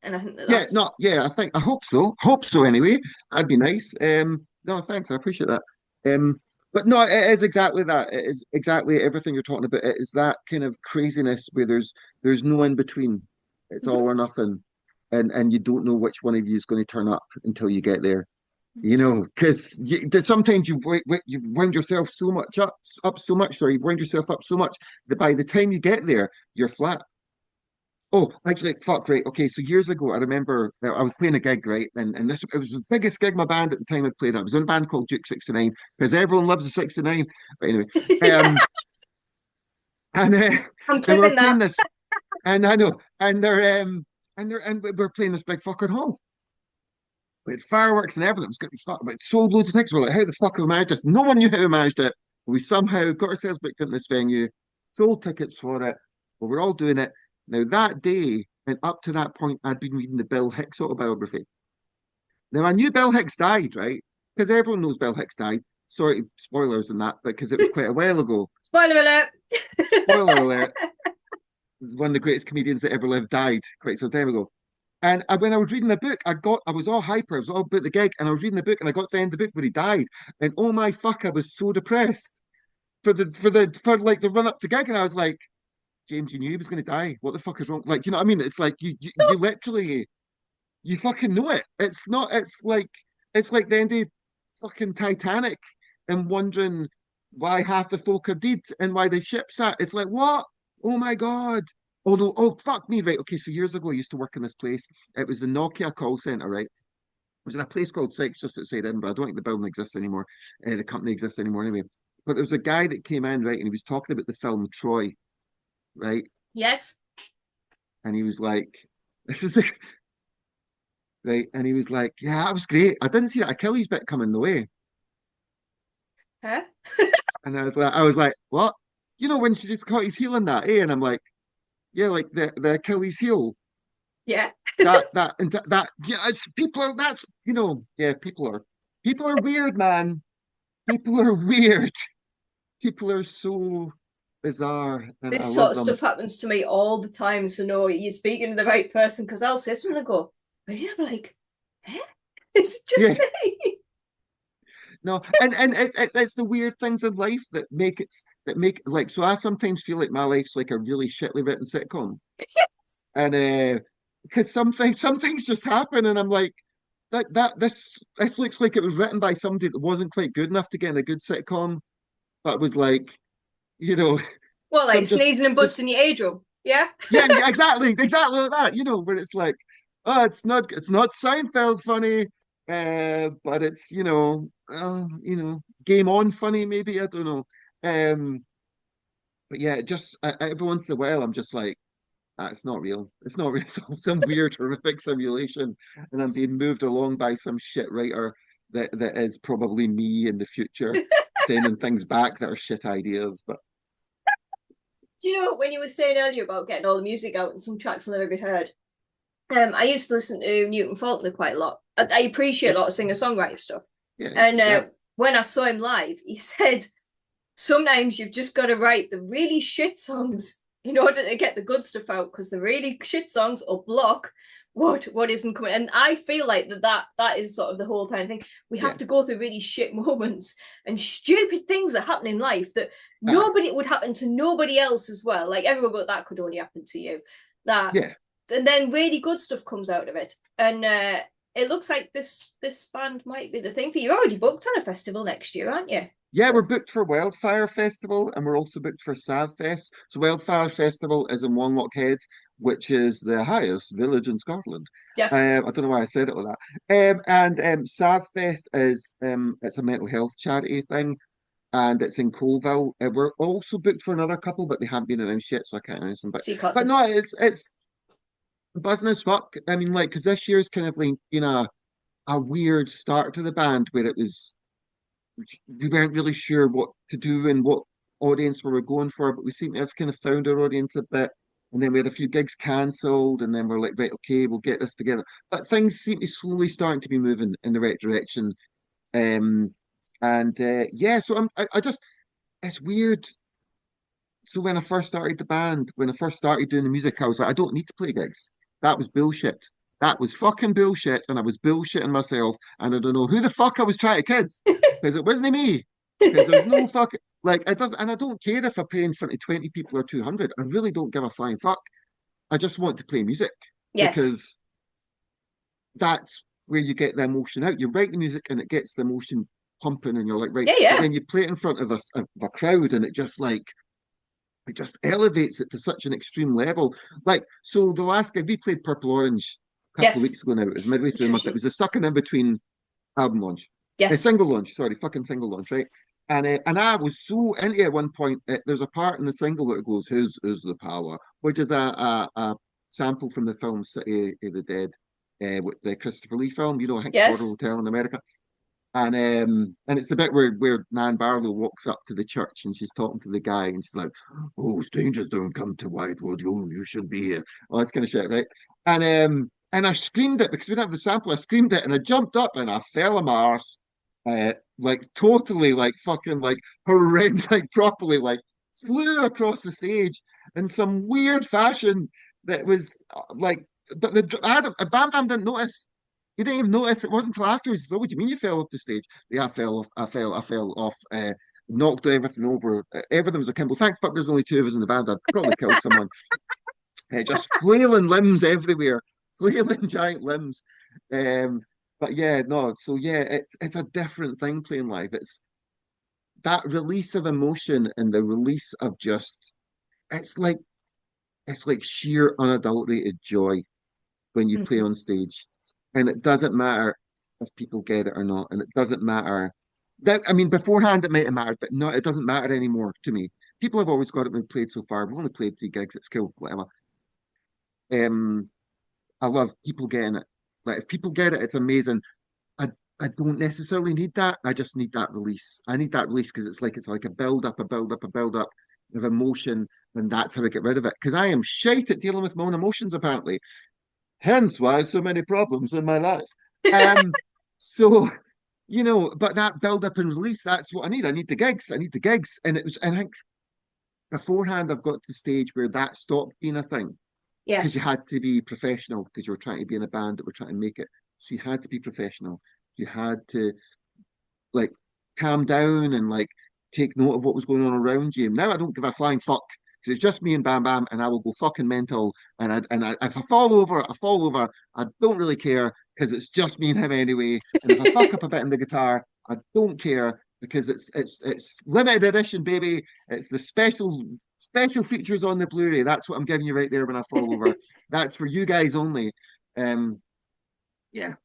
And I think that Yeah, that's no, yeah, I hope so. Hope so anyway. That'd be nice. No, thanks, I appreciate that. But no, it is exactly that. It is exactly everything you're talking about. It is that kind of craziness where there's no in between. It's all or nothing. And you don't know which one of you is going to turn up until you get there. You know, because sometimes you've wound yourself so much up so much, sorry, you've wound yourself up so much that by the time you get there, you're flat. Oh, actually, fuck, right. Okay, so years ago, I remember I was playing a gig, right? And this it was the biggest gig my band at the time had played. I was in a band called Duke 69 because everyone loves the 69. But anyway, um, and I'm and we were clipping playing that. this, and I know, and we were playing this big fucking hall with fireworks and everything. It was going to be fuck, but sold loads of tickets. We're like, how the fuck have we managed this? No one knew how we managed it. We somehow got ourselves booked in this venue, sold tickets for it. But we're all doing it. Now that day, and up to that point, I'd been reading the Bill Hicks autobiography. Now I knew Bill Hicks died, right? Because everyone knows Bill Hicks died. Sorry, spoilers and that, because it was quite a while ago. Spoiler alert. Spoiler alert: one of the greatest comedians that ever lived died quite some time ago. And when I was reading the book, I was all hyper. I was all about the gig, and I was reading the book, and I got to the end of the book where he died, and oh my fuck, I was so depressed for like the run up to gig, and I was like, James, you knew he was going to die. What the fuck is wrong? Like, you know what I mean? It's like you literally you fucking know it. It's not. It's like the end of fucking Titanic, and wondering why half the folk are dead and why the ship's at. It's like what? Oh my god. Although, oh fuck me, right? Okay, so years ago, I used to work in this place. It was the Nokia call center, right? It was in a place called Sykes, just outside Edinburgh. I don't think the building exists anymore. The company exists anymore anyway. But there was a guy that came in, right, and he was talking about the film Troy, right? Yes. And he was like, "This is the right," and he was like, "Yeah, that was great. I didn't see that Achilles bit coming the way." Huh? And I was like, "What? You know when she just caught his heel in that, eh?" And I'm like, "Yeah, like the Achilles heel." Yeah. That yeah, it's people are that's yeah, people are weird, man. People are weird. People are so bizarre, and I This sort love of them. stuff happens to me all the time. So no, you're speaking to the right person because I'll say something and go, but yeah, I'm like, eh? It's just Yeah, me. no, and it's the weird things in life that make like so. I sometimes feel like my life's like a really shitly written sitcom, and because some things just happen, and I'm like this looks like it was written by somebody that wasn't quite good enough to get in a good sitcom, but was like you know What, like some sneezing and just busting your eardrum? Yeah. yeah, yeah, exactly like that. Where it's like, oh, it's not Seinfeld funny, but it's game on funny maybe. I don't know. But yeah, just every once in a while, I'm just like, ah, it's not real. It's not real. It's all some weird horrific simulation, and I'm being moved along by some shit writer that is probably me in the future, sending things back that are shit ideas. But Do you know when you were saying earlier about getting all the music out and some tracks I've never heard? I used to listen to Newton Faulkner quite a lot. I appreciate yeah, a lot of singer-songwriter stuff. yeah, And yeah, when I saw him live, he said, sometimes you've just got to write the really shit songs in order to get the good stuff out because the really shit songs will block what isn't coming. And I feel like that is sort of the whole time thing. We have yeah. to go through really shit moments and stupid things that happen in life that Aye, nobody would happen to nobody else as well. Like everyone go, that could only happen to you. That yeah. and then really good stuff comes out of it. And it looks like this band might be the thing for you. You're already booked on a festival next year, aren't you? Yeah, we're booked for Wildfire Festival and we're also booked for Savfest. So Wildfire Festival is in Wanlockhead, which is the highest village in Scotland. Yes. I don't know why I said it like that. And Savfest is it's a mental health charity thing, and it's in Colville. We're also booked for another couple, but they haven't been announced yet, so I can't announce them. So you can't But say. no, it's buzzing as fuck. I mean, like, because this year's kind of like a weird start to the band where it was we weren't really sure what to do and what audience we were going for, but we seem to have kind of found our audience a bit. And then we had a few gigs cancelled, and then we're like, right, okay, we'll get this together. But things seem to slowly starting to be moving in the right direction. Um, and yeah, so I just it's weird. So when I first started the band, when I first started doing the music, I was like, I don't need to play gigs. That was bullshit. That was fucking bullshit, and I was bullshitting myself, and I don't know who the fuck I was trying to kid, because it wasn't me. Because there's no fuck like it does, and I don't care if I play in front of 20 people or 200. I really don't give a flying fuck. I just want to play music Yes. because that's where you get the emotion out. You write the music and it gets the emotion pumping, and you're like, right. Yeah, But yeah. then you play it in front of a crowd, and it just like it just elevates it to such an extreme level. Like, so the last gig we played Purple Orange a couple of Yes. weeks ago now, it was midway through the month. It Nutrition. was a stuck in between album launch, a Yes. single launch, sorry, fucking single launch, right? And I was so into it at one point. There's a part in the single that goes, "His is the power," which is a sample from the film City of the Dead, with the Christopher Lee film. You know, I think Border Yes. Hotel in America. And it's the bit where Nan Barlow walks up to the church and she's talking to the guy and she's like, "Oh, strangers don't come to Whitewood. You should be here." All this kind of shit, right? And I screamed it because we didn't have the sample. I screamed it and I jumped up and I fell on my arse, like totally, like fucking, like horrendous, like properly, like flew across the stage in some weird fashion that was like. But I had a Bam Bam didn't notice. He didn't even notice. It wasn't until afterwards. So, what do you mean you fell off the stage? Yeah, I fell off. I fell off. Knocked everything over. Everything was a Kimble. Thank fuck there's only two of us in the band. I'd probably killed someone. Just flailing limbs everywhere. Flailing giant limbs. Um, but yeah, no. So yeah, it's a different thing playing live. It's that release of emotion and the release of just. It's like it's like sheer unadulterated joy when you play Mhm. on stage. And it doesn't matter if people get it or not. And it doesn't matter that, I mean, beforehand it might have mattered, but no, it doesn't matter anymore to me. People have always got it when we played so far. We've only played 3 gigs, it's cool, whatever. Um, I love people getting it. Like if people get it, it's amazing. I I don't necessarily need that. I just need that release. I need that release because it's like a build up, a build up, a build up of emotion, and that's how I get rid of it. Because I am shite at dealing with my own emotions, apparently. Hence why so many problems in my life. Um, so but that build up and release, that's what I need. I need the gigs. I need the gigs. And it was, and I think beforehand I've got to the stage where that stopped being a thing because you Yes. had to be professional because you were trying to be in a band that were trying to make it. So you had to be professional. You had to like calm down and like take note of what was going on around you. Now I don't give a flying fuck because it's just me and Bam Bam, and I will go fucking mental. If I fall over, I fall over. I don't really care because it's just me and him anyway. And if I fuck up a bit in the guitar, I don't care because it's limited edition, baby. It's the special features on the Blu-ray. That's what I'm giving you right there when I fall over. That's for you guys only. Um, yeah,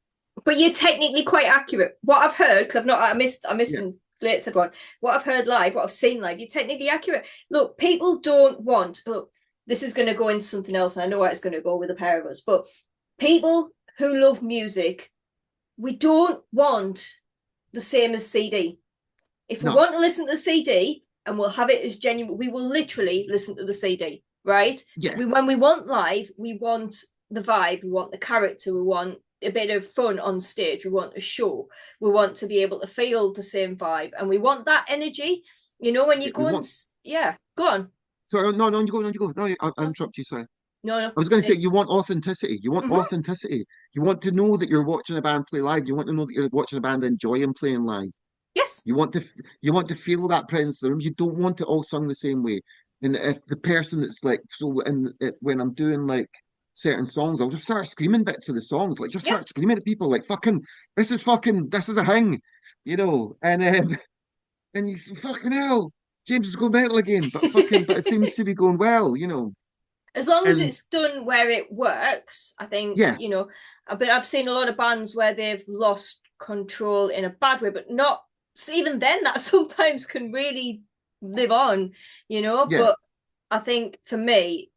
But you're technically quite accurate. What I've heard, because I missed yeah, the latest one. What I've heard live, what I've seen live, you're technically accurate. Look, people don't want. Look, this is going to go into something else, and I know where it's going to go with a pair of us. But people who love music, we don't want the same as CD. If we no, want to listen to the CD, and we'll have it as genuine, we will literally listen to the CD, right? yeah, When we want live, we want the vibe, we want the character, we want a bit of fun on stage, we want a show, we want to be able to feel the same vibe, and we want that energy. When you we go and want. yeah, go on. Sorry, no, no, you go, no, you go. No, I No, interrupt you. Sorry. no, I was going to say say. you want authenticity. You want Mm-hmm. authenticity. You want to know that you're watching a band play live. You want to know that you're watching a band enjoy and playing live. Yes. You want to you want to feel that presence in the room. You don't want it all sung the same way. And if the person that's like so, and when I'm doing like certain songs, I'll just start screaming bits of the songs, like just Yeah. start screaming at people, like this is a thing, and you fucking hell, James is going mental again, but it seems to be going well. As long as And it's done where it works, I think, yeah, but I've seen a lot of bands where they've lost control in a bad way, but not so even then that sometimes can really live on. yeah, But I think for me,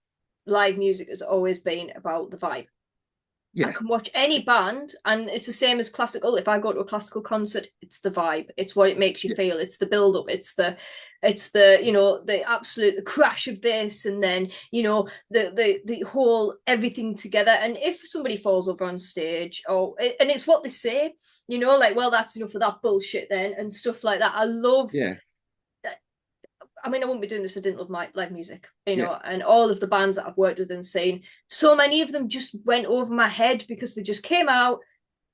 live music has always been about the vibe. I yeah, can watch any band, and it's the same as classical. If I go to a classical concert, it's the vibe. It's what it makes you yeah, feel. It's the build up. It's the the absolute the crash of this, and then the whole everything together. And if somebody falls over on stage, and it's what they say, like, well, that's enough of that bullshit then, and stuff like that. I love. yeah, I mean, I wouldn't be doing this if I didn't love my live music, yeah, and all of the bands that I've worked with and seen, so many of them just went over my head because they just came out,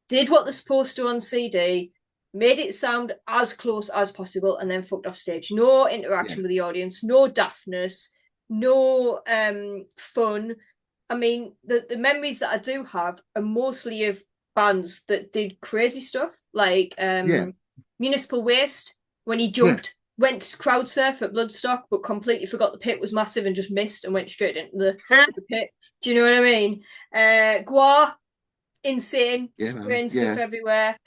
did what they're supposed to on CD, made it sound as close as possible, and then fucked off stage. No yeah, interaction with the audience, no daftness, no fun. I mean, the memories that I do have are mostly of bands that did crazy stuff, like yeah, Municipal Waste when he yeah, jumped. went to crowd surf at Bloodstock, but completely forgot the pit was massive and just missed and went straight into the pit. Do you know what I mean? Gua, insane, Yeah, man. spraying stuff Yeah. everywhere.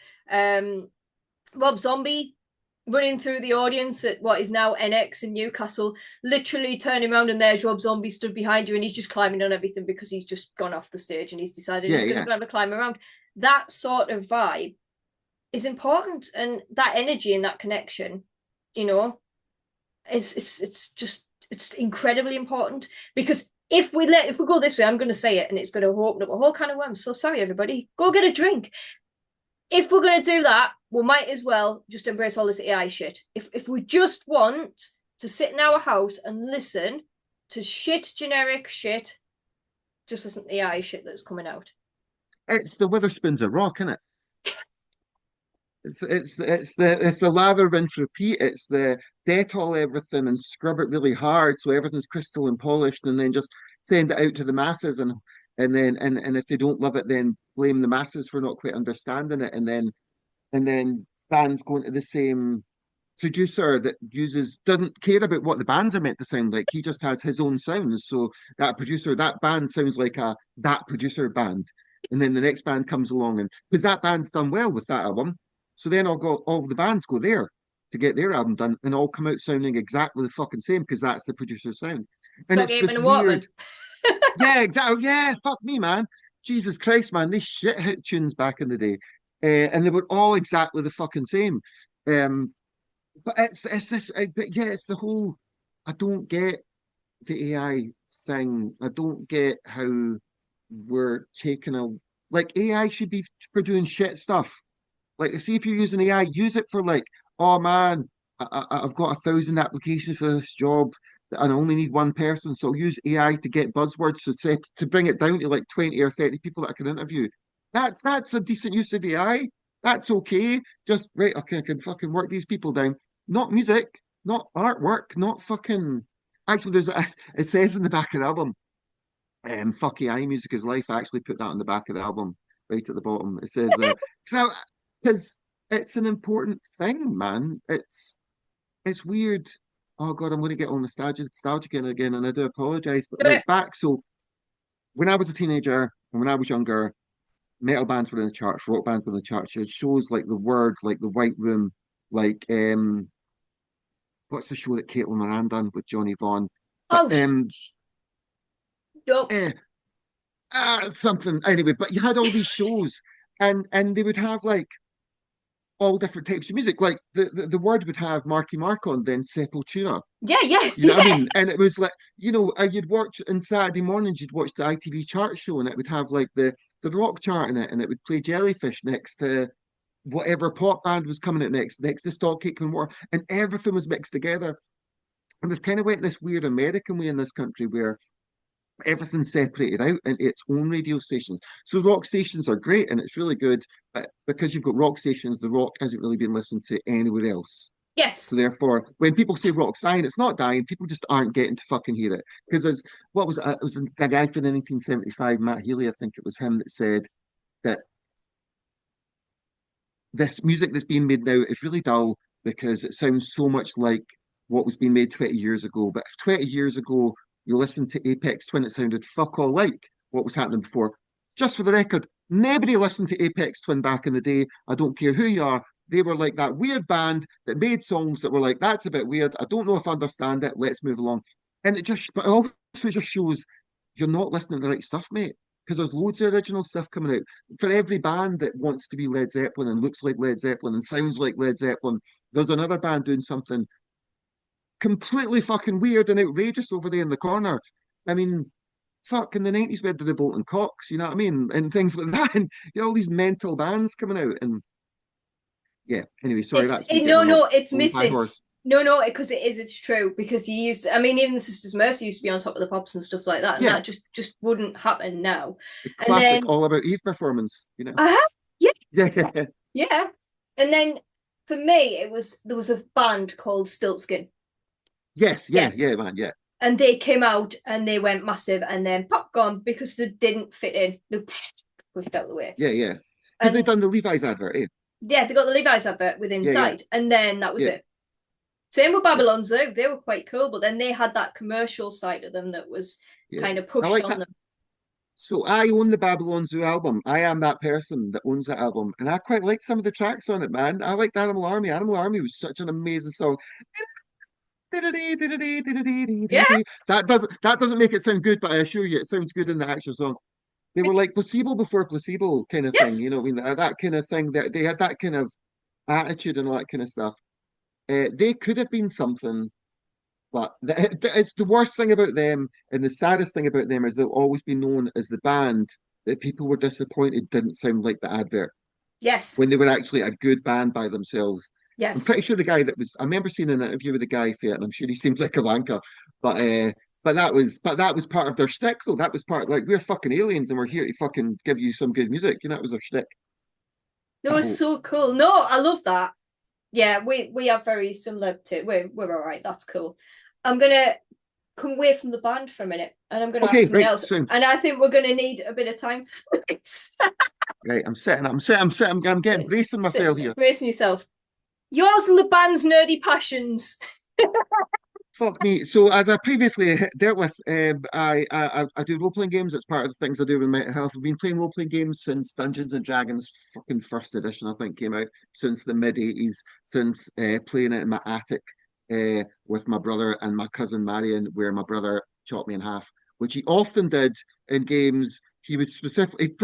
Rob Zombie running through the audience at what is now NX in Newcastle, literally turning around and there's Rob Zombie stood behind you and he's just climbing on everything because he's just gone off the stage and he's decided he's going to climb around. That sort of vibe is important, and that energy and that connection, you know, it's incredibly important, because if we go this way, I'm going to say it and it's going to open up a whole can of worms. So sorry, everybody, go get a drink. If we're going to do that, we might as well just embrace all this AI shit. If we just want to sit in our house and listen to generic shit, just listen to the AI shit that's coming out. It's the Witherspoons of rock, isn't it? It's the lather, rinse, repeat. It's the Dettol everything and scrub it really hard so everything's crystal and polished, and then just send it out to the masses, and if they don't love it, then blame the masses for not quite understanding it, and then bands going to the same producer that doesn't care about what the bands are meant to sound like. He just has his own sounds. So that band sounds like that producer band. And then the next band comes along, and because that band's done well with that album, so then all the bands go there to get their album done and all come out sounding exactly the fucking same because that's the producer's sound. And it's this weird. Yeah, exactly. Yeah, fuck me, man. Jesus Christ, man. They shit hit tunes back in the day. And they were all exactly the fucking same. But it's the whole. I don't get the AI thing. I don't get how we're taking like AI should be for doing shit stuff. Like, see, if you're using AI, use it for like, oh man, I've got 1,000 applications for this job and I only need one person, so I'll use AI to get buzzwords to bring it down to like 20 or 30 people that I can interview. That's a decent use of AI. That's okay. Just right, okay, I can fucking work these people down. Not music, not artwork, not fucking. Actually, it says in the back of the album, fuck AI, music is life. I actually put that on the back of the album, right at the bottom. It says so because it's an important thing, man. It's weird. Oh God, I'm going to get all nostalgic again, and I do apologize. But like back, so when I was a teenager and when I was younger, metal bands were in the charts, rock bands were in the charts. It shows like The Word, like The White Room, like what's the show that Caitlin Moran done with Johnny Vaughan? But Nope. Something anyway. But you had all these shows, and they would have like all different types of music. Like the Word would have Marky Mark on, then Sepultura. Yeah, yes, you know what I mean? And it was like, you'd watch on Saturday mornings, you'd watch the ITV chart show, and it would have like the rock chart in it, and it would play Jellyfish next to whatever pop band was coming out next to Stock Aitken War, and everything was mixed together. And we've kind of went this weird American way in this country where everything's separated out into its own radio stations. So rock stations are great and it's really good, but because you've got rock stations, the rock isn't really being listened to anywhere else. Yes. So therefore, when people say rock's dying, it's not dying. People just aren't getting to fucking hear it. Because it was a guy from the 1975, Matt Healy, I think it was him, that said that this music that's being made now is really dull because it sounds so much like what was being made 20 years ago. But if 20 years ago you listened to Apex Twin, it sounded fuck all like what was happening before. Just for the record, nobody listened to Apex Twin back in the day. I don't care who you are. They were like that weird band that made songs that were like, that's a bit weird. I don't know if I understand it. Let's move along. And but it also just shows you're not listening to the right stuff, mate. Because there's loads of original stuff coming out. For every band that wants to be Led Zeppelin and looks like Led Zeppelin and sounds like Led Zeppelin, there's another band doing something completely fucking weird and outrageous over there in the corner. I mean, fuck, in the 90s we had the Bolton Cox, you know what I mean? And things like that. And all these mental bands coming out. And yeah, anyway, sorry, it's missing. No, because it's true. Because even the Sisters Mercy used to be on top of the pops and stuff like that. And that just wouldn't happen now. The classic All About Eve performance, you know. Yeah. Yeah. Yeah. And then for me, there was a band called Stiltskin. Yes, man, yeah. And they came out and they went massive and then pop gone because they didn't fit in. They pushed out the way. Yeah. Because they've done the Levi's advert, eh? Yeah, they got the Levi's advert with Inside, and then that was it. Same with Babylon Zoo. They were quite cool, but then they had that commercial side of them that was Yeah, kind of I pushed like on that. them. So I own the Babylon Zoo album. I am that person that owns that album, and I quite like some of the tracks on it, man. I liked Animal Army. Animal Army was such an amazing song. Yeah, That doesn't make it sound good, but I assure you, it sounds good in the actual song. They were it's like placebo before placebo kind of thing, yes, you know what I mean? That kind of thing. That they had that kind of attitude and all that kind of stuff. They could have been something, but it's the worst thing about them, and the saddest thing about them is they'll always be known as the band that people were disappointed didn't sound like the advert yes, when they were actually a good band by themselves. I'm yes. pretty sure the guy that was, I remember seeing an interview with the guy for it, and I'm sure he seems like a wanker, but that was part of their shtick, though. That was part, like, we're fucking aliens and we're here to fucking give you some good music. You know, that was their shtick. That I was hope. so cool. No, I love that. Yeah, we are very similar to we're all right. That's cool. I'm gonna come away from the band for a minute, and I'm gonna ask Okay, something right, else. so And I think we're gonna need a bit of time for this. right, I'm getting Sitting, bracing myself sitting, here. bracing yourself. Yours and the band's nerdy passions. Fuck me. So, as I previously dealt with, I do role playing games. It's part of the things I do with mental health. I've been playing role playing games since Dungeons and Dragons fucking first edition, I think, came out, since the mid 80s, since playing it in my attic with my brother and my cousin Marion, where my brother chopped me in half, which he often did in games. He would specifically,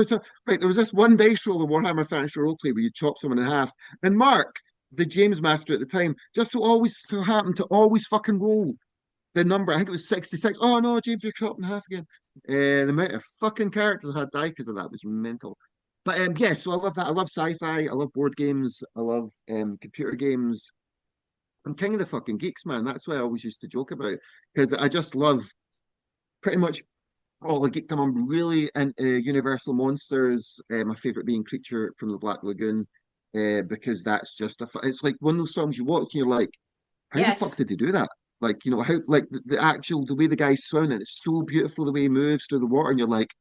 right, there was this one dice roll in Warhammer Fantasy Roleplay where you chop someone in half. And Mark, the James Master at the time, just so happened to always fucking roll the number. I think it was 66. Oh no, James, you're chopped in half again. The amount of fucking characters I had die because of that was mental. But yeah, so I love that. I love sci-fi. I love board games. I love computer games. I'm king of the fucking geeks, man. That's what I always used to joke about because I just love pretty much all the geekdom. I'm really into Universal Monsters. My favorite being Creature from the Black Lagoon, because that's just it's like one of those songs you watch and you're like, how the fuck Yes. did they do that? Like, you know, how like the actual the way the guy's swimming, it's so beautiful the way he moves through the water, and you're like,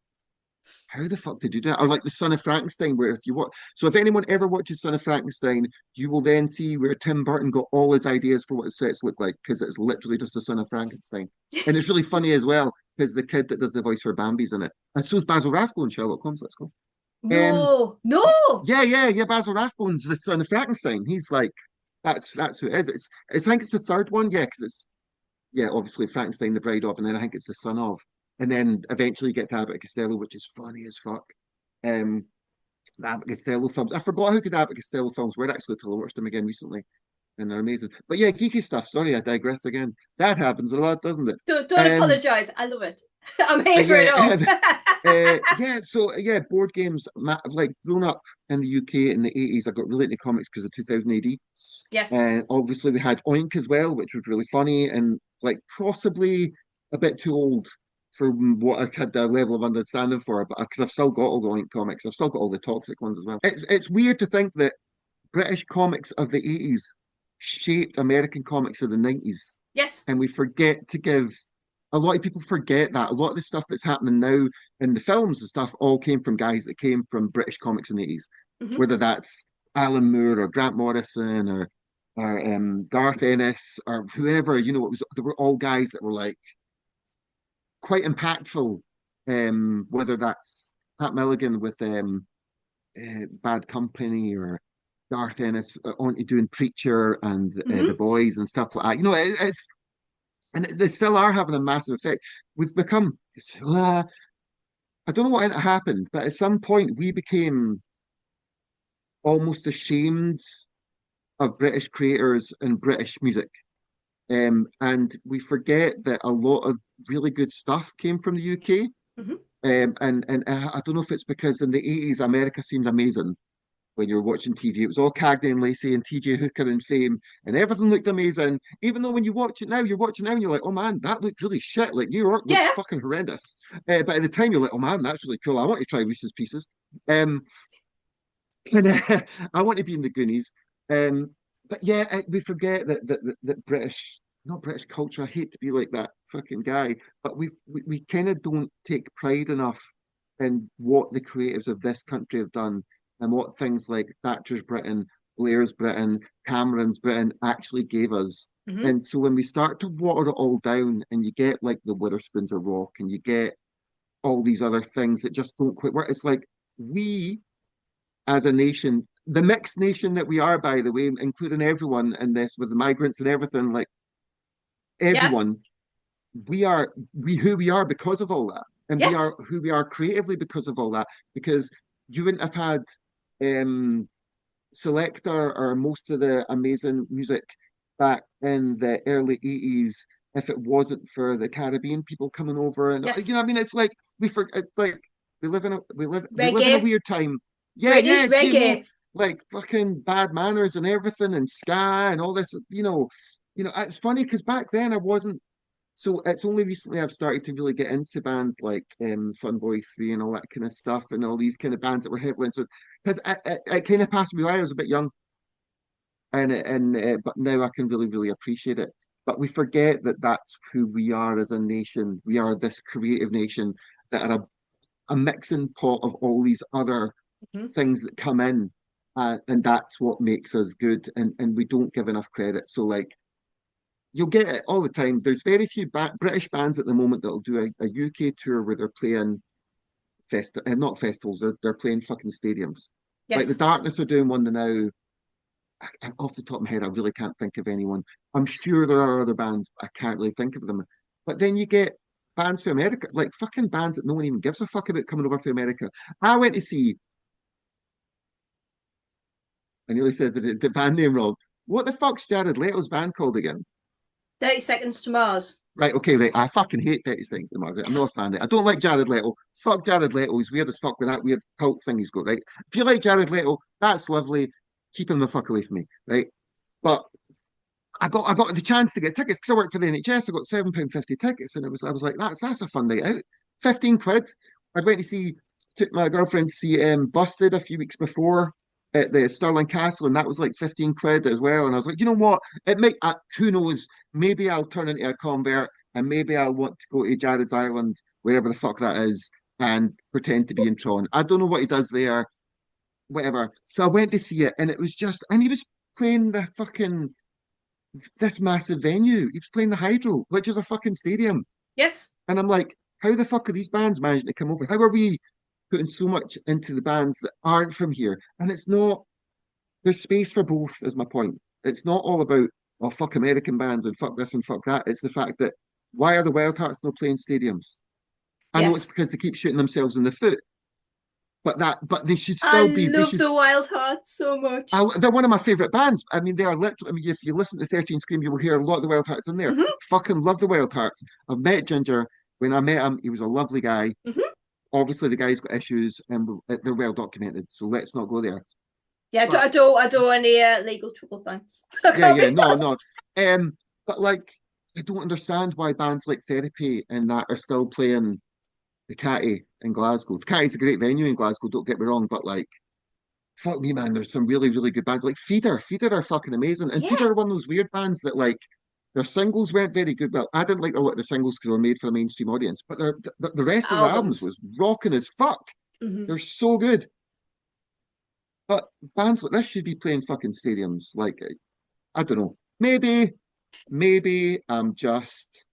how the fuck did you do that? Or like the Son of Frankenstein, where if you watch, so if anyone ever watches Son of Frankenstein, you will then see where Tim Burton got all his ideas for what his sets look like, because it's literally just the Son of Frankenstein. And it's really funny as well, because the kid that does the voice for Bambi's in it. And so is Basil Rathbone, Sherlock Holmes, let's go. Um, No, no. yeah. Basil Rathbone's the Son of Frankenstein. He's like, that's who it is. I think it's the third one, yeah, because it's yeah, obviously Frankenstein, the bride of, and then I think it's the son of, and then eventually you get to Abbott and Costello, which is funny as fuck. Um, the Abbott and Costello films. I forgot how good Abbott and Costello films were actually till I watched them again recently, and they're amazing. But yeah, geeky stuff. Sorry, I digress again. That happens a lot, doesn't it? Don't Um, apologize. I love it. I'm here for it yeah, all. yeah. So yeah, board games. Like grown up in the UK in the 80s, I got really into comics because of 2000 AD. Yes. And obviously we had Oink as well, which was really funny and like possibly a bit too old for what I had the level of understanding for, but because I've still got all the Oink comics, I've still got all the toxic ones as well. It's weird to think that British comics of the 80s shaped American comics of the 90s, Yes. and we forget to give. A lot of people forget that a lot of the stuff that's happening now in the films and stuff all came from guys that came from British comics in the 80s, Hmm. whether that's Alan Moore or Grant Morrison or Garth Ennis or whoever, you know, they were all guys that were like quite impactful. Whether that's Pat Milligan with Bad Company or Garth Ennis on to doing Preacher and The Hmm. Boys and stuff like that. You know, it's and they still are having a massive effect. We've become, I don't know what happened, but at some point we became almost ashamed of British creators and British music. And we forget that a lot of really good stuff came from the UK. Hmm. And I don't know if it's because in the 80s America seemed amazing when you were watching TV. It was all Cagney and Lacey and TJ Hooker and Fame, and everything looked amazing. Even though when you watch it now, you're watching now and you're like, oh man, that looked really shit. Like New York looks Yeah. fucking horrendous. But at the time, you're like, oh man, that's really cool. I want to try Reese's Pieces. Um, and I want to be in the Goonies. Um, but yeah, we forget that British, not British culture. I hate to be like that fucking guy, but we kind of don't take pride enough in what the creatives of this country have done and what things like Thatcher's Britain, Blair's Britain, Cameron's Britain actually gave us. Hmm. And so when we start to water it all down and you get like the Witherspoons of rock and you get all these other things that just don't quite work, it's like we as a nation, the mixed nation that we are, by the way, including everyone in this with the migrants and everything, like Yes. everyone, we who we are because of all that. And we Yes. are who we are creatively because of all that. Because you wouldn't have had um Selector or most of the amazing music back in the early 80s if it wasn't for the Caribbean people coming over and Yes. I mean it's like it's like we live in a Reggae. weird time. Yeah, British yeah, reggae. like fucking bad manners and everything and ska and all this, it's funny because back then I wasn't so it's only recently I've started to really get into bands like Fun Boy 3 and all that kind of stuff and all these kind of bands that were heavily into because it kind of passed me by. I was a bit young and but now I can really really appreciate it. But we forget that that's who we are as a nation. We are this creative nation that are a mixing pot of all these other Mhm. things that come in, and that's what makes us good. And we don't give enough credit. So like you'll get it all the time. There's very few British bands at the moment that'll do a UK tour where they're playing not festivals. They're playing fucking stadiums. Like the Yes. Darkness are doing one now. Off the top of my head, I really can't think of anyone. I'm sure there are other bands, but I can't really think of them. But then you get bands from America, like fucking bands that no one even gives a fuck about coming over from America. I went to see, I nearly said the band name wrong. What the fuck's Jared Leto's band called again? 30 Seconds to Mars. Right, okay, right. I fucking hate 30 Seconds to Mars. I'm not a fan of it. I don't like Jared Leto. Fuck Jared Leto. He's weird as fuck with that weird cult thing he's got, right? If you like Jared Leto, that's lovely. Keep him the fuck away from me, right? But I got the chance to get tickets because I worked for the NHS. I got £7.50 tickets, and I was like, that's a fun night out. 15 quid. I went to see took my girlfriend to see Busted a few weeks before at the Stirling Castle, and that was like 15 quid as well. And I was like, you know what? It might who knows? Maybe I'll turn into a convert, and maybe I'll want to go to Jared's Island, wherever the fuck that is, and pretend to be in Tron. I don't know what he does there, whatever. So I went to see it, and it was and he was playing the fucking this massive venue. He was playing the Hydro, which is a fucking stadium. Yes. And I'm like, how the fuck are these bands managing to come over? How are we putting so much into the bands that aren't from here? And it's not, there's space for both, is my point. It's not all about, oh, fuck American bands and fuck this and fuck that. It's the fact that why are the Wild Hearts not playing stadiums? I know it's Yes. because they keep shooting themselves in the foot, but they should I still be, they love should the Wild Hearts so much. they're one of my favorite bands. I mean, they are literally. I mean, if you listen to 13SCREAM, you will hear a lot of the Wild Hearts in there. Hmm. Fucking love the Wild Hearts. I've met Ginger. When I met him, he was a lovely guy. Hmm. Obviously, the guy's got issues, and they're well documented. So let's not go there. Yeah, But I don't any legal trouble, thanks. I yeah, can't yeah, be no, bothered. no. But like, I don't understand why bands like Therapy and that are still playing the Catty in Glasgow. The Catty's a great venue in Glasgow. Don't get me wrong, but like fuck me, man, there's some really, really good bands. Like Feeder. Feeder are fucking amazing. And Yeah. Feeder are one of those weird bands that like their singles weren't very good. Well, I didn't like a lot of the singles because they were made for a mainstream audience, but the rest of the albums Albums. was rocking as fuck. Hmm. They're so good. But bands like this should be playing fucking stadiums. Like, I don't know. Maybe I'm just,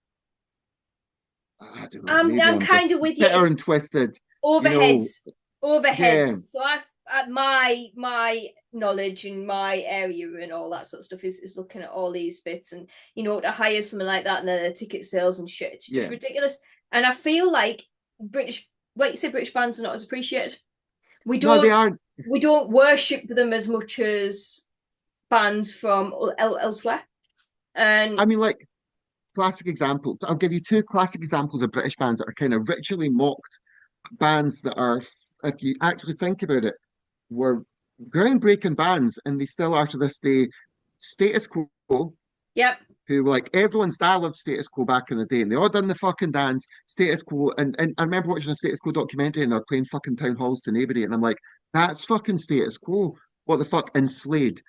I don't know, maybe I'm I'm kind just of with you. bitter It's and twisted. You know, overheads. yeah, Overheads. So I've my knowledge and my area and all that sort of stuff is looking at all these bits, and to hire something like that and then the ticket sales and shit, it's just yeah. ridiculous. And I feel like British, like you say, British bands are not as appreciated. We No, they don't aren't. we don't worship them as much as bands from elsewhere. I And mean, like, classic example. I'll give you two classic examples of British bands that are kind of ritually mocked bands that are, if you actually think about it, were groundbreaking bands, and they still are to this day. Status Quo, yep. who like everyone's I loved Status Quo back in the day, and they all done the fucking dance. Status Quo, and I remember watching a Status Quo documentary, and they're playing fucking town halls to nobody, and I'm like, that's fucking Status Quo. What the fuck? And Slade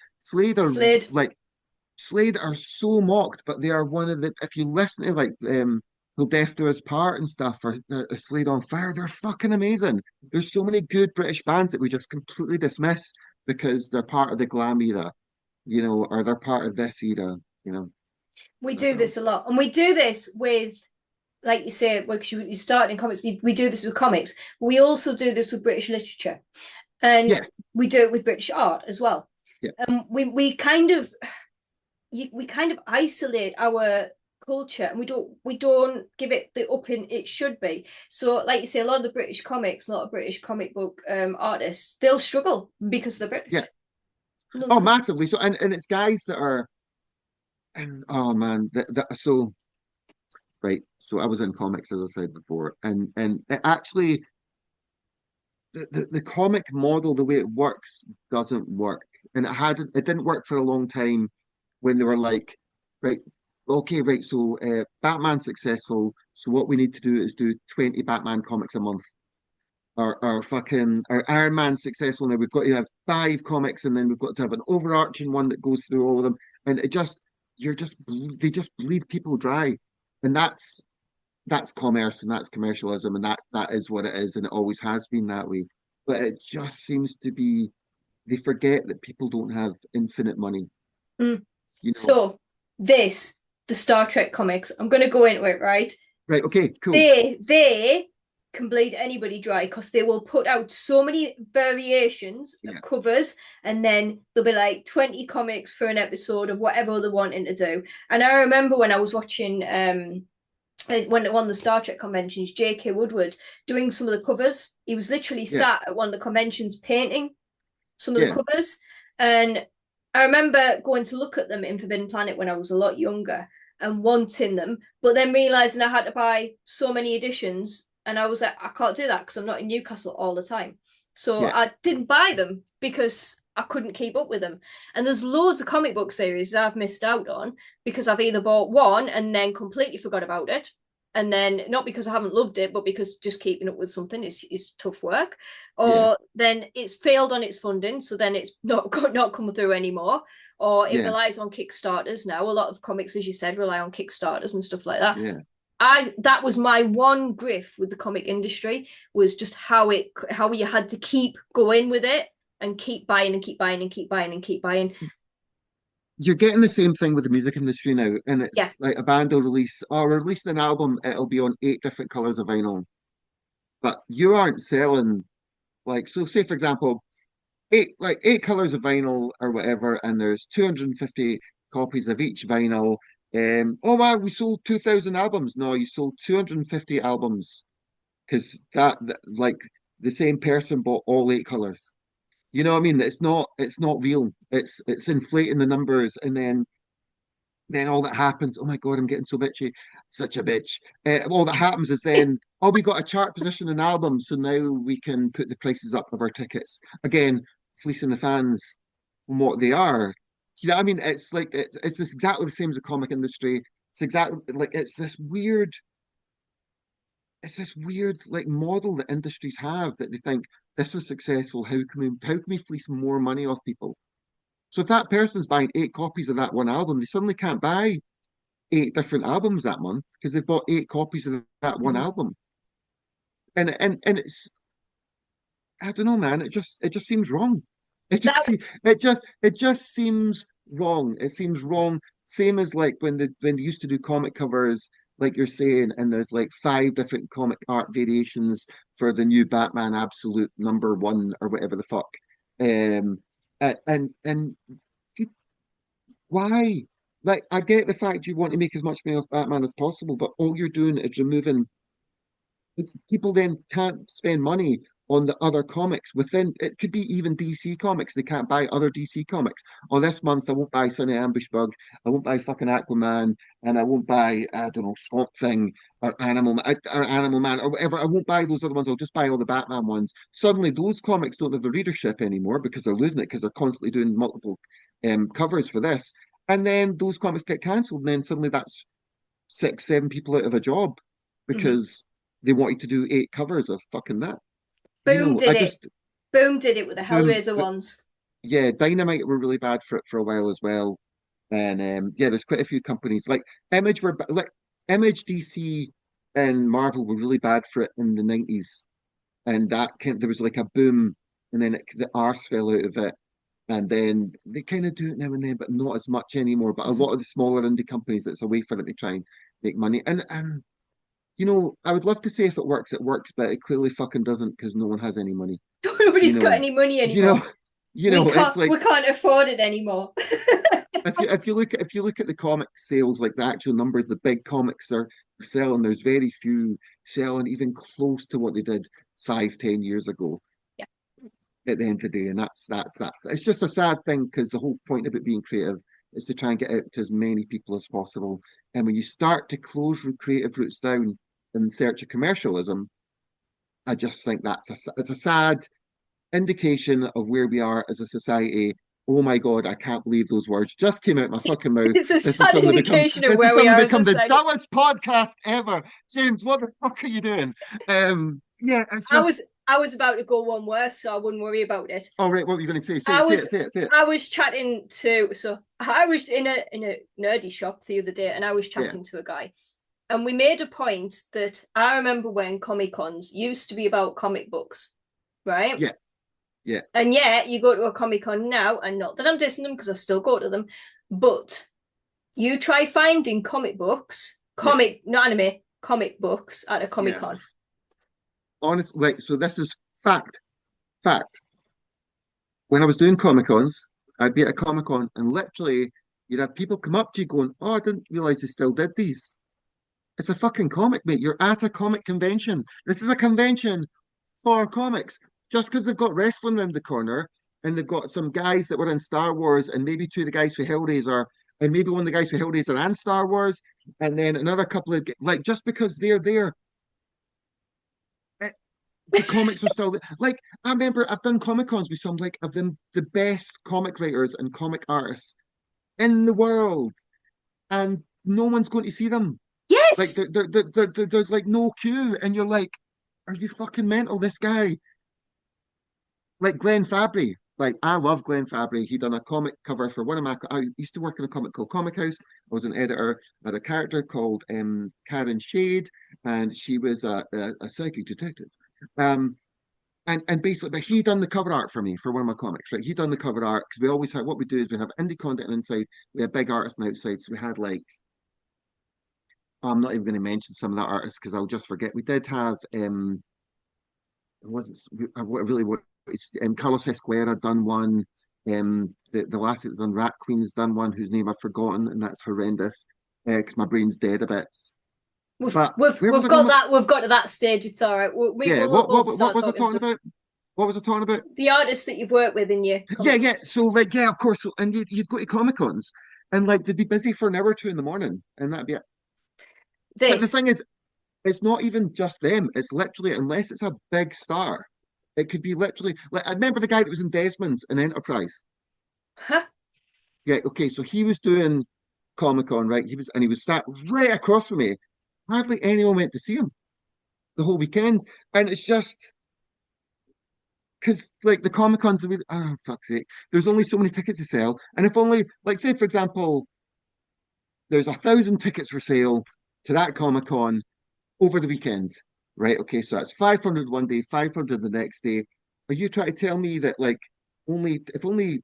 are Slade. like Slade are so mocked, but they are one of the. If you listen to like Will Death Do His Part and stuff, or Slade on Fire, they're fucking amazing. There's so many good British bands that we just completely dismiss because they're part of the glam era, or they're part of this era. We I do don't know. this a lot, and we do this with, like you say, because you start in comics. We do this with comics. We also do this with British literature, and Yeah, we do it with British art as well. yeah, We kind of we kind of isolate our culture, and we don't give it the upping it should be. So, like you say, a lot of the British comics, a lot of British comic book artists, they'll struggle because they're yeah. British. No, Oh, because massively. So, and it's guys that are, and oh man, so right. So I was in comics, as I said before, and it actually the comic model, the way it works, doesn't work, and it didn't work for a long time when they were like, right, okay, right. So Batman's successful, so what we need to do is do 20 Batman comics a month. Our fucking our Iron Man's successful now. We've got to have 5 comics, and then we've got to have an overarching one that goes through all of them. And it just they just bleed people dry, and that's commerce and that's commercialism, and that is what it is, and it always has been that way. But it just seems to be they forget that people don't have infinite money. mm. You know, So this the Star Trek comics. I'm going to go into it, right. right? Okay, cool. They can bleed anybody dry because they will put out so many variations of Yeah, covers, and then there'll be like 20 comics for an episode of whatever they're wanting to do. And I remember when I was watching when one of the Star Trek conventions, J.K. Woodward doing some of the covers. He was literally yeah, sat at one of the conventions painting some of the yeah, covers. And I remember going to look at them in Forbidden Planet when I was a lot younger and wanting them, but then realizing I had to buy so many editions. And I was like, I can't do that because I'm not in Newcastle all the time. So yeah, I didn't buy them because I couldn't keep up with them. And there's loads of comic book series I've missed out on because I've either bought one and then completely forgot about it. And then not because I haven't loved it, but because just keeping up with something is tough work. yeah, Or then it's failed on its funding, so then it's not come through anymore. Or it yeah, relies on Kickstarters now. A lot of comics, as you said, rely on Kickstarters and stuff like that. yeah. I that was my one grief with the comic industry, was just how you had to keep going with it and keep buying and keep buying and keep buying and keep buying. You're getting the same thing with the music industry now, and it's Yeah. like a band will release or release an album, it'll be on 8 different colors of vinyl, but you aren't selling like so. Say for example, eight colors of vinyl or whatever, and there's 250 copies of each vinyl. Oh wow, we sold 2,000 albums. No, you sold 250 albums because that like the same person bought all 8 colors. You know what I mean? It's not real. It's inflating the numbers, and then all that happens, oh my God, I'm getting so bitchy, such a bitch. All that happens is then, oh, we got a chart position in albums, so now we can put the prices up of our tickets. Again, fleecing the fans from what they are. You know what I mean? It's like it's this exactly the same as the comic industry. It's exactly like it's this weird like model that industries have that they think this is successful. How can we fleece more money off people? So if that person's buying 8 copies of that one album, they suddenly can't buy 8 different albums that month because they've bought 8 copies of that one Mm-hmm. album. And it's I don't know, man. It just seems wrong. That It just seems wrong. It seems wrong. Same as like when they used to do comic covers, like you're saying, and there's like 5 different comic art variations for the new Batman Absolute #1 or whatever the fuck. Um, and why? Like, I get the fact you want to make as much money off Batman as possible, but all you're doing is removing people then can't spend money on the other comics within it could be even DC comics. They can't buy other DC comics. Oh, this month I won't buy Sunny Ambush Bug, I won't buy fucking Aquaman, and I won't buy, I don't know, Swamp Thing or Animal Man or whatever. I won't buy those other ones. I'll just buy all the Batman ones. Suddenly those comics don't have the readership anymore because they're losing it because they're constantly doing multiple covers for this. And then those comics get cancelled, and then suddenly that's 6, 7 people out of a job mhm. because they wanted to do 8 covers of fucking that. You Boom know, did I it. just Boom did it with the boom. Hellraiser ones. Yeah, Dynamite were really bad for it for a while as well, and yeah, there's quite a few companies like Image, DC, and Marvel were really bad for it in the '90s, and there was like a boom, and then the arse fell out of it, And then they kind of do it now and then, but not as much anymore. But a lot of the smaller indie companies, it's a way for them to try and make money. And you know, I would love to say if it works, but it clearly fucking doesn't because no one has any money. You Nobody's got know, any money you know, anymore. it's like We can't afford it anymore. if you look at the comic sales, like the actual numbers, the big comics are selling. There's very few selling even close to what they did 5, 10 years ago. Yeah. At the end of the day, and that's that. It's just a sad thing because the whole point of it being creative is to try and get out to as many people as possible. And when you start to close creative routes down in search of commercialism, I just think it's a sad indication of where we are as a society. Oh my God, I can't believe those words just came out my fucking mouth. It's a sad indication of This has where we suddenly are as a become the society. dullest podcast ever. James, what the fuck are you doing? Yeah, it's I just was I was about to go one worse, so I wouldn't worry about it. all right, what were you gonna say? I was Say it. I was chatting to so I was in a nerdy shop the other day, and I was Yeah, chatting to a guy, and we made a point that I remember when Comic Cons used to be about comic books, right? yeah, yeah, And yet you go to a Comic Con now, and not that I'm dissing them because I still go to them, but you try finding comic books, yeah, not anime, comic books at a Comic yeah. Con. Honestly, like, so this is fact. When I was doing Comic Cons, I'd be at a Comic Con and literally you'd have people come up to you going, "Oh, I didn't realize they still did these." It's a fucking comic, mate. You're at a comic convention. This is a convention for comics. Just because they've got wrestling around the corner and they've got some guys that were in Star Wars and maybe two of the guys for Hellraiser and maybe one of the guys for Hellraiser and Star Wars and then another couple of like just because they're there, the comics are still there. Like I remember I've done Comic Cons with some like of them the best comic writers and comic artists in the world, and no one's going to see them. Like Yes. there's like no queue, and you're like, are you fucking mental? This guy, like Glenn Fabry. Like I love Glenn Fabry. He done a comic cover for one of my. I used to work in a comic called Comic House. I was an editor. I had a character called Karen Shade, and she was a psychic detective. Um, and basically, but he done the cover art for me for one of my comics, right? He done the cover art because we always have what we do is we have indie content inside, we have big artists on outside. So we had like, oh, I'm not even going to mention some of that artists because I'll just forget. We did have it wasn't I really what it's Carlos Esquera done one. The last that's done Rat Queen's done one whose name I've forgotten, and that's horrendous because my brain's dead a bit. But where was We've I going got with? that we've got to that stage. It's all right. Yeah, We'll what start was I talking talking stuff. about? What was I talking about? The artists that you've worked with in your Yeah, comic. yeah. So like, yeah, of course. So, and you'd go to Comic Cons, and like they'd be busy for an hour or two in the morning, and that'd be it. But the This, thing is, it's not even just them. It's literally, unless it's a big star, it could be literally like I remember the guy that was in Desmond's in Enterprise. huh? Yeah, okay, so he was doing Comic Con, right? He was sat right across from me. Hardly anyone went to see him the whole weekend, and it's just because like the Comic Cons, oh fuck's sake, there's only so many tickets to sell, and if only like say for example, there's 1,000 tickets for sale to that Comic Con over the weekend, right? Okay, so that's 500 one day, 500 the next day. Are you trying to tell me that like only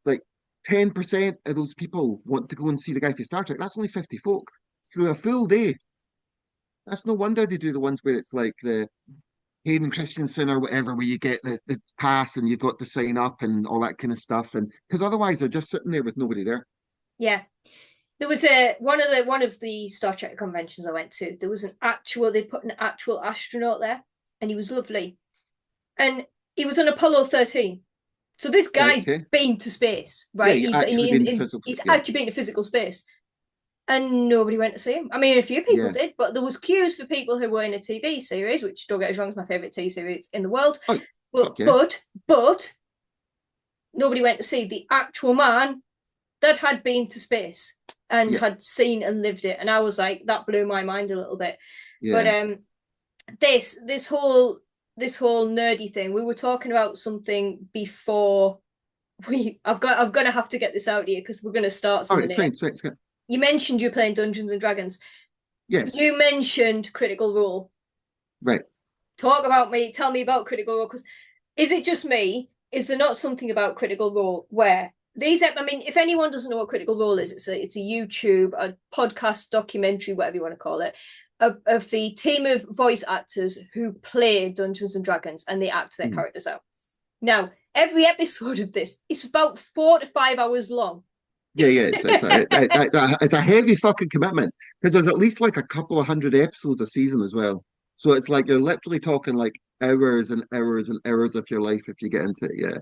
like 10% of those people want to go and see the guy for Star Trek? That's only 50 folk through a full day. That's no wonder they do the ones where it's like the Hayden Christensen or whatever, where you get the pass and you've got to sign up and all that kind of stuff. And because otherwise they're just sitting there with nobody there. Yeah. There was a one of the Star Trek conventions I went to. There was an actual they put an actual astronaut there, and he was lovely, and he was on Apollo 13. So this Right, guy's okay. been to space, Yeah, right? you actually been to physical. He's Yeah, actually been to physical space, and nobody went to see him. I mean, a few people yeah. did, but there was queues for people who were in a TV series, which don't get us wrong, is my favorite TV series in the world. Oh, But fuck yeah. but nobody went to see the actual man that had been to space and Yeah, had seen and lived it. And I was like, that blew my mind a little bit. But yeah. this whole nerdy thing, we were talking about something before I'm gonna have to get this out here because we're gonna start All right, something it's here. fine, it's fine, it's fine. You mentioned you're playing Dungeons and Dragons. Yes, You mentioned Critical Role. right. Tell me about Critical Role, because is it just me? Is there not something about Critical Role where I mean, if anyone doesn't know what Critical Role is, it's a YouTube, a podcast, documentary, whatever you want to call it, of the team of voice actors who play Dungeons and Dragons, and they act their characters out. Now, every episode of this is about 4 to 5 hours long. Yeah, it's a heavy fucking commitment because there's at least like a couple of hundred episodes a season as well. So it's like you're literally talking like hours and hours and hours of your life if you get into it. Yeah.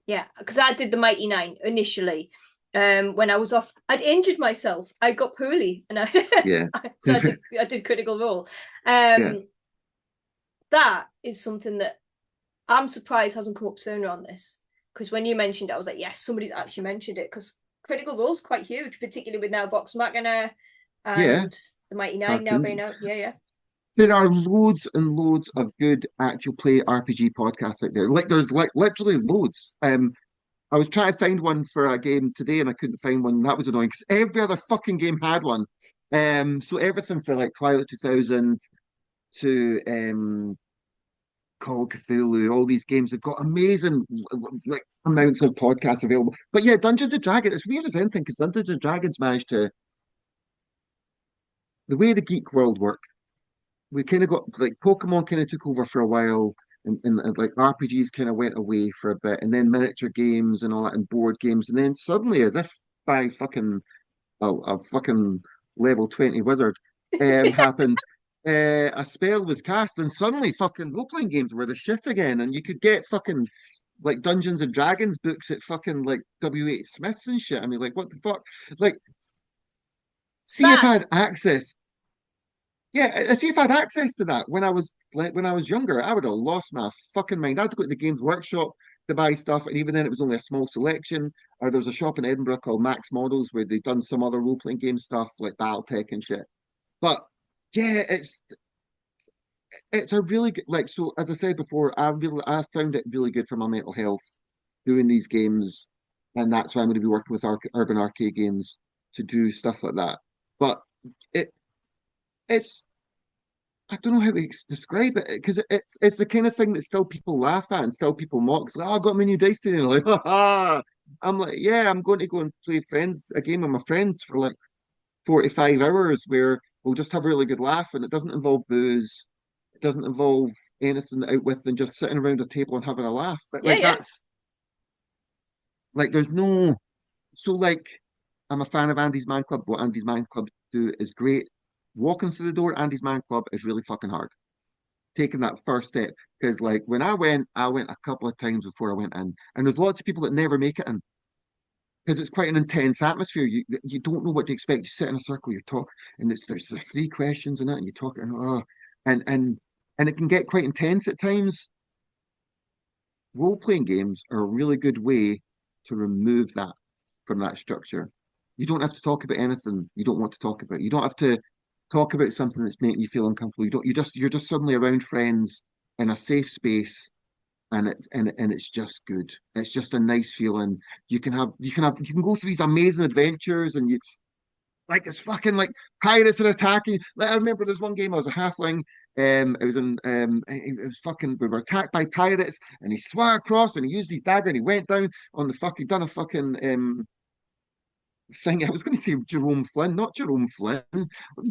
Yeah, because I did the Mighty Nine initially. When I was off, I'd injured myself. I got poorly, and Yeah. so I did Critical Role. Yeah. That is something that I'm surprised hasn't come up sooner on this. Because when you mentioned it, I was like, yes, somebody's actually mentioned it. Because Critical Role's quite huge, particularly with now Vox Machina and the Mighty Nine now being out. Yeah. There are loads and loads of good actual play RPG podcasts out there. Like there's like literally loads. I was trying to find one for a game today and I couldn't find one. That was annoying because every other fucking game had one. So everything for like Twilight 2000 to Call of Cthulhu, all these games have got amazing like amounts of podcasts available. But yeah, Dungeons and Dragons, it's weird as anything because Dungeons and Dragons managed to the way the geek world worked. We kind of got like Pokemon kind of took over for a while, and like RPGs kind of went away for a bit, and then miniature games and all that, and board games, and then suddenly, as if by fucking a fucking level 20 wizard happened, a spell was cast, and suddenly fucking role playing games were the shit again, and you could get fucking like Dungeons and Dragons books at fucking like W.H. Smith's and shit. I mean, like what the fuck? Like, see if I That had access Yeah, I see if I had access to that when I was younger, I would have lost my fucking mind. I'd go to the Games Workshop to buy stuff, and even then it was only a small selection. Or there was a shop in Edinburgh called Max Models where they'd done some other role-playing game stuff like Battletech and shit. But yeah, it's a really good like so as I said before, I found it really good for my mental health doing these games, and that's why I'm going to be working with Urban Arcade Games to do stuff like that. But it it's I don't know how to describe it because it's the kind of thing that still people laugh at and still people mock. It's like, oh, I got my new dice today. And like, ha ha. I'm like, yeah, I'm going to go and play a game with my friends for like 45 hours where we'll just have a really good laugh and it doesn't involve booze. It doesn't involve anything out with than just sitting around a table and having a laugh. But like yeah. that's like there's no so like I'm a fan of Andy's Man Club. What Andy's Man Club do is great. Walking through the door, Andy's Man Club is really fucking hard taking that first step. Because like when I went a couple of times before I went in, and there's lots of people that never make it in because it's quite an intense atmosphere. You don't know what to expect. You sit in a circle, you talk, and there's the three questions in it, and you talk, and and and and it can get quite intense at times. Role playing games are a really good way to remove that from that structure. You don't have to talk about anything you don't want to talk about. You don't have to talk about something that's making you feel uncomfortable. You're just suddenly around friends in a safe space and it's just good. It's just a nice feeling. You can go through these amazing adventures and you like it's fucking like pirates are attacking. Like I remember there's one game I was a halfling. It was in it was fucking we were attacked by pirates and he swung across and he used his dagger and he went down on the fucking done a fucking thing. I was going to say Jerome Flynn, not Jerome Flynn.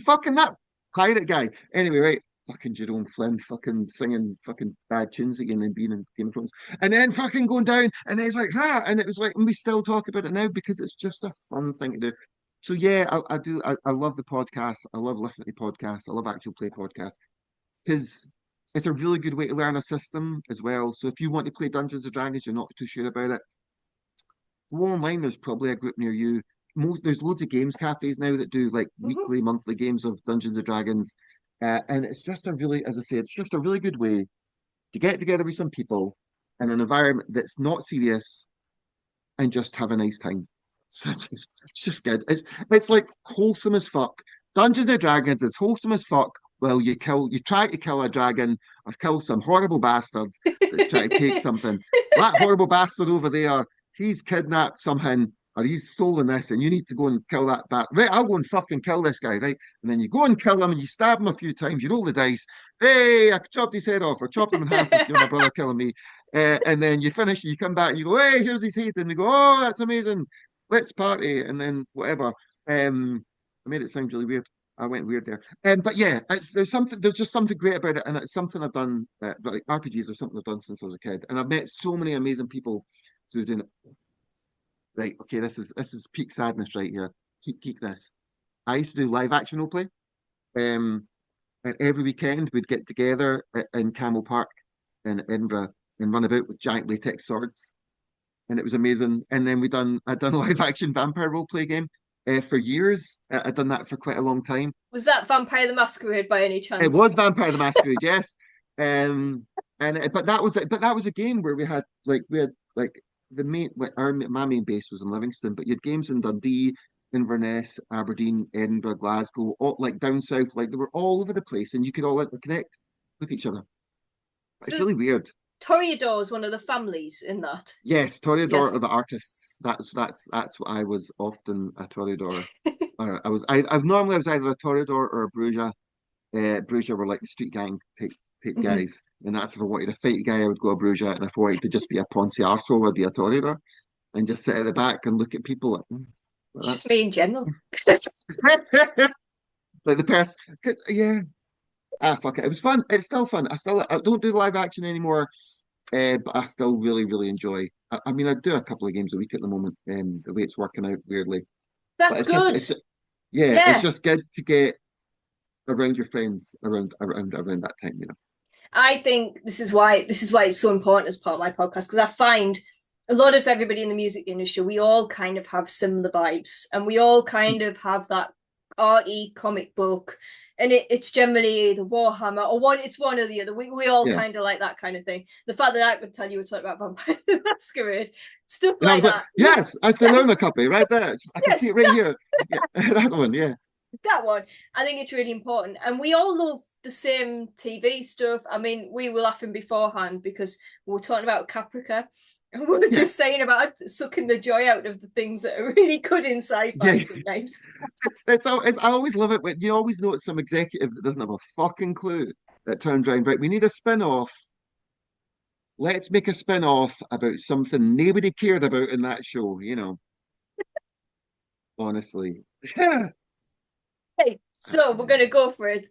Fucking that pirate guy. Anyway, right. Fucking Jerome Flynn, fucking singing fucking bad tunes again and being in Game of Thrones. And then fucking going down, and it's like, ah, and it was like, and we still talk about it now because it's just a fun thing to do. So yeah, I do. I love the podcast. I love listening to podcasts. I love actual play podcasts because it's a really good way to learn a system as well. So if you want to play Dungeons and Dragons, you're not too sure about it, go online. There's probably a group near you. There's loads of games cafes now that do like weekly, monthly games of Dungeons and Dragons, and it's just a really, as I said, it's just a really good way to get together with some people in an environment that's not serious and just have a nice time. So it's just good. It's like wholesome as fuck. Dungeons and Dragons is wholesome as fuck. Well, you try to kill a dragon or kill some horrible bastard that's trying to take something. That horrible bastard over there, he's kidnapped something or he's stolen this, and you need to go and kill that bat. Right, I'll go and fucking kill this guy, right? And then you go and kill him, and you stab him a few times. You roll the dice. Hey, I chopped his head off, or chopped him in half. If you're my brother killing me, and then you finish, and you come back, and you go, hey, here's his head, and you go, oh, that's amazing. Let's party, and then whatever. I made it sound really weird. I went weird there. But yeah, there's just something great about it, and it's something I've done. Like RPGs are something I've done since I was a kid, and I've met so many amazing people through doing it. Right, okay, this is peak sadness right here. Keep this. I used to do live action role play. Um, and every weekend we'd get together in Camel Park in Edinburgh and run about with giant latex swords, and it was amazing. And then I'd done a live action vampire role play game for years. I'd done that for quite a long time. Was that Vampire the Masquerade by any It chance? was Vampire the Masquerade, yes. But that was a game where we had like the main like my main base was in Livingston, but you had games in Dundee, Inverness, Aberdeen, Edinburgh, Glasgow, all like down south, like they were all over the place, and you could all interconnect with each other. It's So really weird. Toreador is one of the families in that. Yes, Toreador Yes. are the artists. That's what I was often a Toreador. I normally I was either a Toreador or a Bruja. Bruja were like the street gang type Mhm. guys, and that's if I wanted to fight a guy, I would go a Bruja, and if I wanted to just be a Ponzi arsehole, I'd be a Toreador, and just sit at the back and look at people like, It's like just me in general. that. Like the person, yeah. Ah, fuck it. It was fun. It's still fun. I don't do live action anymore, but I still really enjoy. I mean, I do a couple of games a week at the moment, the way it's working out weirdly. But That's good. yeah, it's Yeah. just good to get around your friends around that time, you know. I think this is why it's so important as part of my podcast, because I find a lot of everybody in the music industry, we all kind of have similar vibes, and we all kind of have that arty comic book, and it's generally the Warhammer or one. It's one or the other. We all Yeah. kind of like that kind of thing. The fact that I could tell you were talking about Vampire the Masquerade, stuff And I like was like, that. yes, I still Yes, own a copy right there. I can see yes, it right here. Yeah, that one, yeah. that one. I think it's really important, and we all love the same TV stuff. I mean, we were laughing beforehand because we were talking about Caprica, and we were Yeah. just saying about sucking the joy out of the things that are really good in sci-fi Yeah. sometimes. I always love it when you always know it's some executive that doesn't have a fucking clue that turns around, right? We need a spin-off. Let's make a spin-off about something nobody cared about in that show, you know. Honestly. Yeah. Hey, so we're gonna go for it.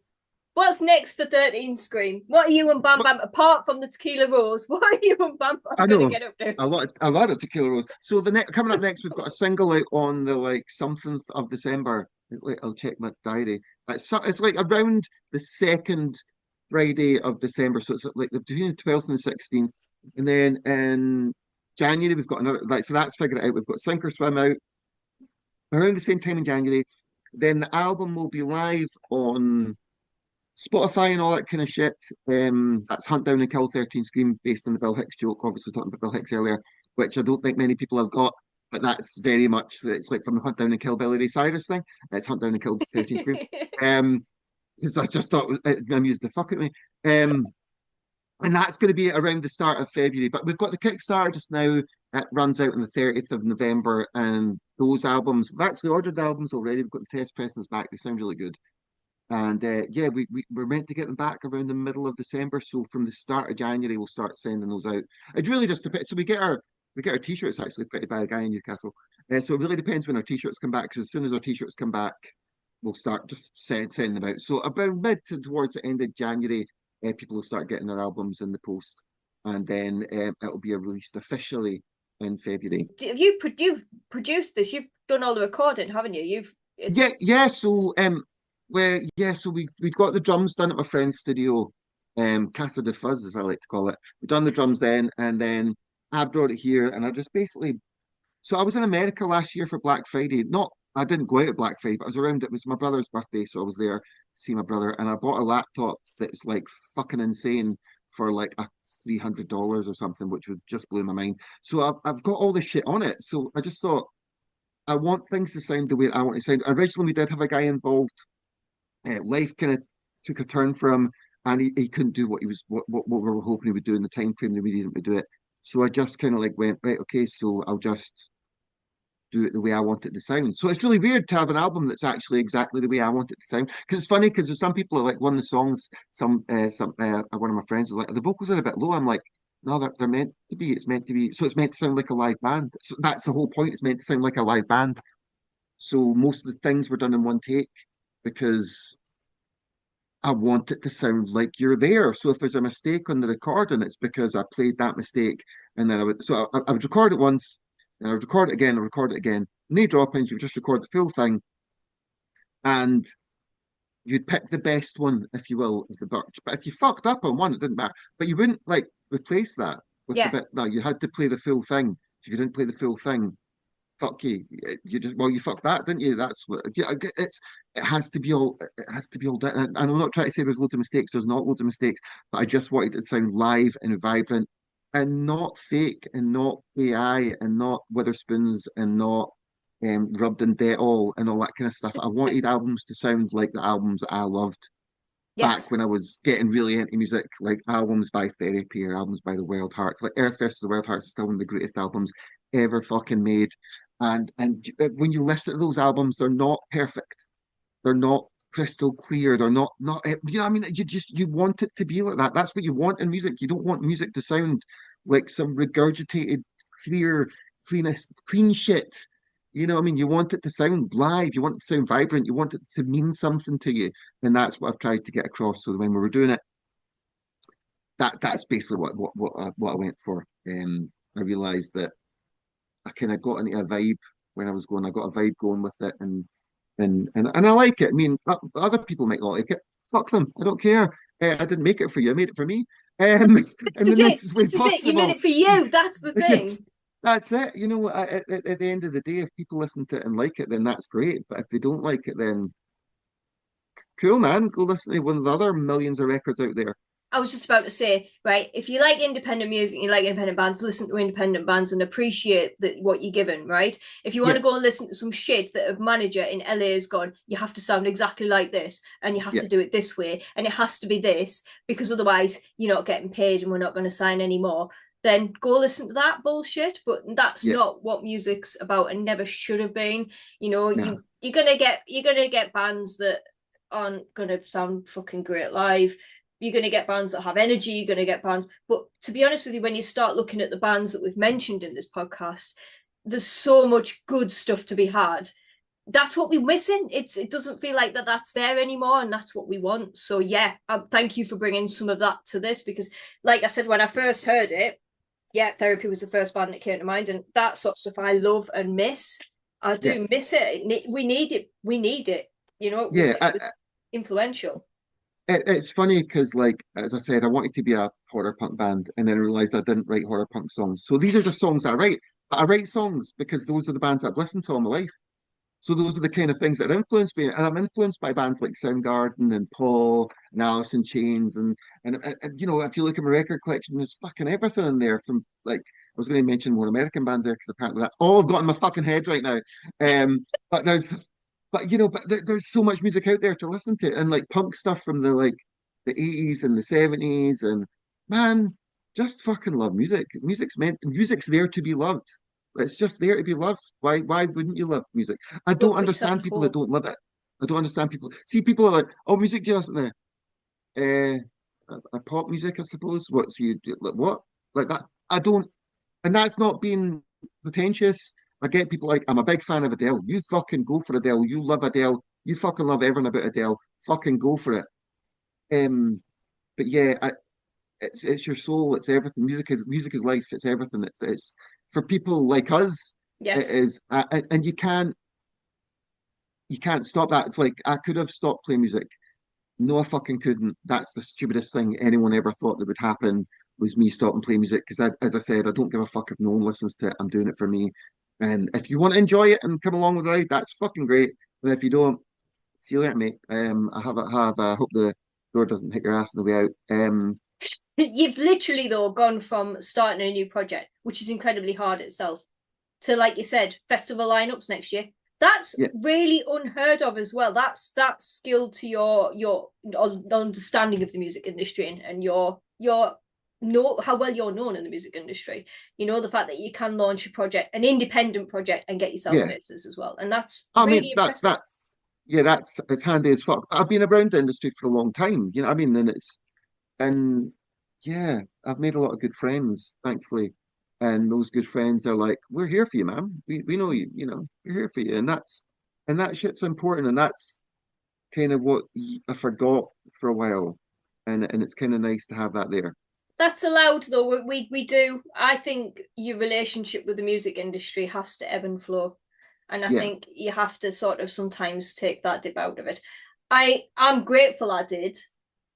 What's next for 13SCREAM? What are you and Bam But Bam, apart from the Tequila Rose, what are you and Bam I Bam gonna know get up to? a lot of Tequila Rose. So the next coming up next, we've got a single out on the like something of December. Wait, I'll check my diary. It's like around the second Friday of December, so it's like between the 12th and the 16th. And then in January we've got another like so that's figured it out. We've got Sink or Swim out around the same time in January. Then the album will be live on Spotify and all that kind of shit. That's Hunt Down and Kill 13SCREAM based on the Bill Hicks joke, obviously talking about Bill Hicks earlier, which I don't think many people have got, but that's very much it's like from the Hunt Down and Kill Billy Ray Cyrus thing. It's Hunt Down and Kill 13SCREAM. Because I just thought it amused the fuck at me. And that's going to be around the start of February. But we've got the Kickstarter just now. It runs out on the 30th of November, and those albums, we've actually ordered the albums already. We've got the test pressings back. They sound really good. And yeah, we're meant to get them back around the middle of December. So from the start of January, we'll start sending those out. It really just depends. So we get our t-shirts actually printed by a guy in Newcastle. So it really depends when our t-shirts come back. Because as soon as our t-shirts come back, we'll start just sending them out. So about mid to towards the end of January, people will start getting their albums in the post, and then it'll be released officially in February. You've produced this? You've done all the recording, haven't you? Yeah, It's yeah. So so we got the drums done at my friend's studio, Casa de Fuzz, as I like to call it. We done the drums then, and then I brought it here, and I just basically. So I was in America last year for Black Friday. Not, I didn't go out at Black Friday, but I was around. It was my brother's birthday, so I was there to see my brother, and I bought a laptop that's like fucking insane for like a $300 or something, which would just blew my mind. So I've got all this shit on it. So I just thought I want things to sound the way I want to sound. Originally, we did have a guy involved. Life kind of took a turn for him, and he couldn't do what we were hoping he would do in the time frame that we needed him to do it. So I just kind of like went right, okay, so I'll just do it the way I want it to sound. So it's really weird to have an album that's actually exactly the way I want it to sound. Because it's funny because there's some people are like one of the songs, one of my friends was like, the vocals are a bit low. I'm like, no, they're meant to be. It's meant to be. So it's meant to sound like a live band. So that's the whole point. It's meant to sound like a live band. So most of the things were done in one take because I want it to sound like you're there. So if there's a mistake on the recording, it's because I played that mistake, and then I would record it once, and I would record it again, and record it again. No drop-ins. You would just record the full thing, and you'd pick the best one, if you will, as the birch. But if you fucked up on one, it didn't matter. But you wouldn't like replace that with the Yeah. bit. No, you had to play the full thing. So if you didn't play the full thing, fuck you. You just you fucked that, didn't you? That's what it has to be all. It has to be all done. And I'm not trying to say there's loads of mistakes. There's not loads of mistakes, but I just wanted it to sound live and vibrant, and not fake, and not AI, and not Witherspoons, and not rubbed in Dettol and all that kind of stuff. I wanted albums to sound like the albums that I loved back Yes. when I was getting really into music, like albums by Therapy or albums by the Wild Hearts. Like Earth versus the Wild Hearts is still one of the greatest albums ever fucking made. And when you listen to those albums, they're not perfect. They're not crystal clear. They're not you know what I mean? You want it to be like that. That's what you want in music. You don't want music to sound like some regurgitated, clear, clean shit. You know what I mean? You want it to sound live. You want it to sound vibrant. You want it to mean something to you. And that's what I've tried to get across. So when we were doing it, that's basically what I went for. I realized that I kind of got into a vibe when I was going. I got a vibe going with it, and I like it. I mean, other people might not like it. Fuck them. I don't care. I didn't make it for you. I made it for me. In This the is it. nicest way This is it. You made possible. it for you. That's the Yes, thing. that's it. You know, at the end of the day, if people listen to it and like it, then that's great. But if they don't like it, then cool, man. Go listen to one of the other millions of records out there. I was just about to say, right, if you like independent music, you like independent bands, listen to independent bands and appreciate what you're given, right? If you want Yeah, to go and listen to some shit that a manager in LA has gone, you have to sound exactly like this and you have yeah, to do it this way and it has to be this because otherwise you're not getting paid and we're not going to sign anymore, then go listen to that bullshit. But that's yeah. not what music's about and never should have been. You know, No, you're gonna get bands that aren't gonna sound fucking great live. You're going to get bands that have energy. You're going to get bands. But to be honest with you, when you start looking at the bands that we've mentioned in this podcast, there's so much good stuff to be had. That's what we're missing. It doesn't feel like that's there anymore, and that's what we want. So yeah, thank you for bringing some of that to this because, like I said, when I first heard it, yeah, Therapy was the first band that came to mind, and that sort of stuff I love and miss. I yeah, do miss it. We need it. We need it. You know, yeah. it was influential. It's funny because, like, as I said, I wanted to be a horror punk band, and then I realized I didn't write horror punk songs. So these are just songs I write. But I write songs because those are the bands I've listened to all my life. So those are the kind of things that influence me, and I'm influenced by bands like Soundgarden and Paul and Alice in Chains, and you know, if you look at my record collection, there's fucking everything in there. From like, I was going to mention more American bands there because apparently that's all I've got in my fucking head right now. But there's so much music out there to listen to, and like punk stuff from the 80s and the 70s, and man, just fucking love music. Music's there to be loved. It's just there to be loved. Why wouldn't you love music? I Don't don't put yourself in understand a people that hole. don't love it. I don't understand people. See, people are like, oh, music, do you listen to pop music, I suppose. What's you like what? Like that. I don't, and that's not being pretentious. I get people like, I'm a big fan of Adele. You fucking go for Adele. You love Adele. You fucking love everything about Adele. Fucking go for it. Um, but yeah, it's your soul. It's everything. Music is life. It's everything. It's for people like us. It Yes. is, and you can't stop that. It's like I could have stopped playing music. No, I fucking couldn't. That's the stupidest thing anyone ever thought that would happen was me stopping playing music because, as I said, I don't give a fuck if no one listens to it. I'm doing it for me. And if you want to enjoy it and come along with the ride, that's fucking great. And if you don't, see you later, mate. I hope the door doesn't hit your ass on the way out. You've literally though gone from starting a new project, which is incredibly hard itself, to like you said, festival lineups next year. That's Yeah, really unheard of as well. That's skill to your understanding of the music industry and your know how well you're known in the music industry. You know, the fact that you can launch a project, an independent project, and get yourself Yeah. spaces as well. And that's I really mean, impressive. that's it's handy as fuck. I've been around the industry for a long time, you know what I mean? And yeah, I've made a lot of good friends, thankfully. And those good friends are like, we're here for you, man. We know you, you know, we're here for you. And that shit's important. And that's kind of what I forgot for a while. And it's kind of nice to have that there. That's allowed though. We do. I think your relationship with the music industry has to ebb and flow. And I Yeah, think you have to sort of sometimes take that dip out of it. I'm grateful I did.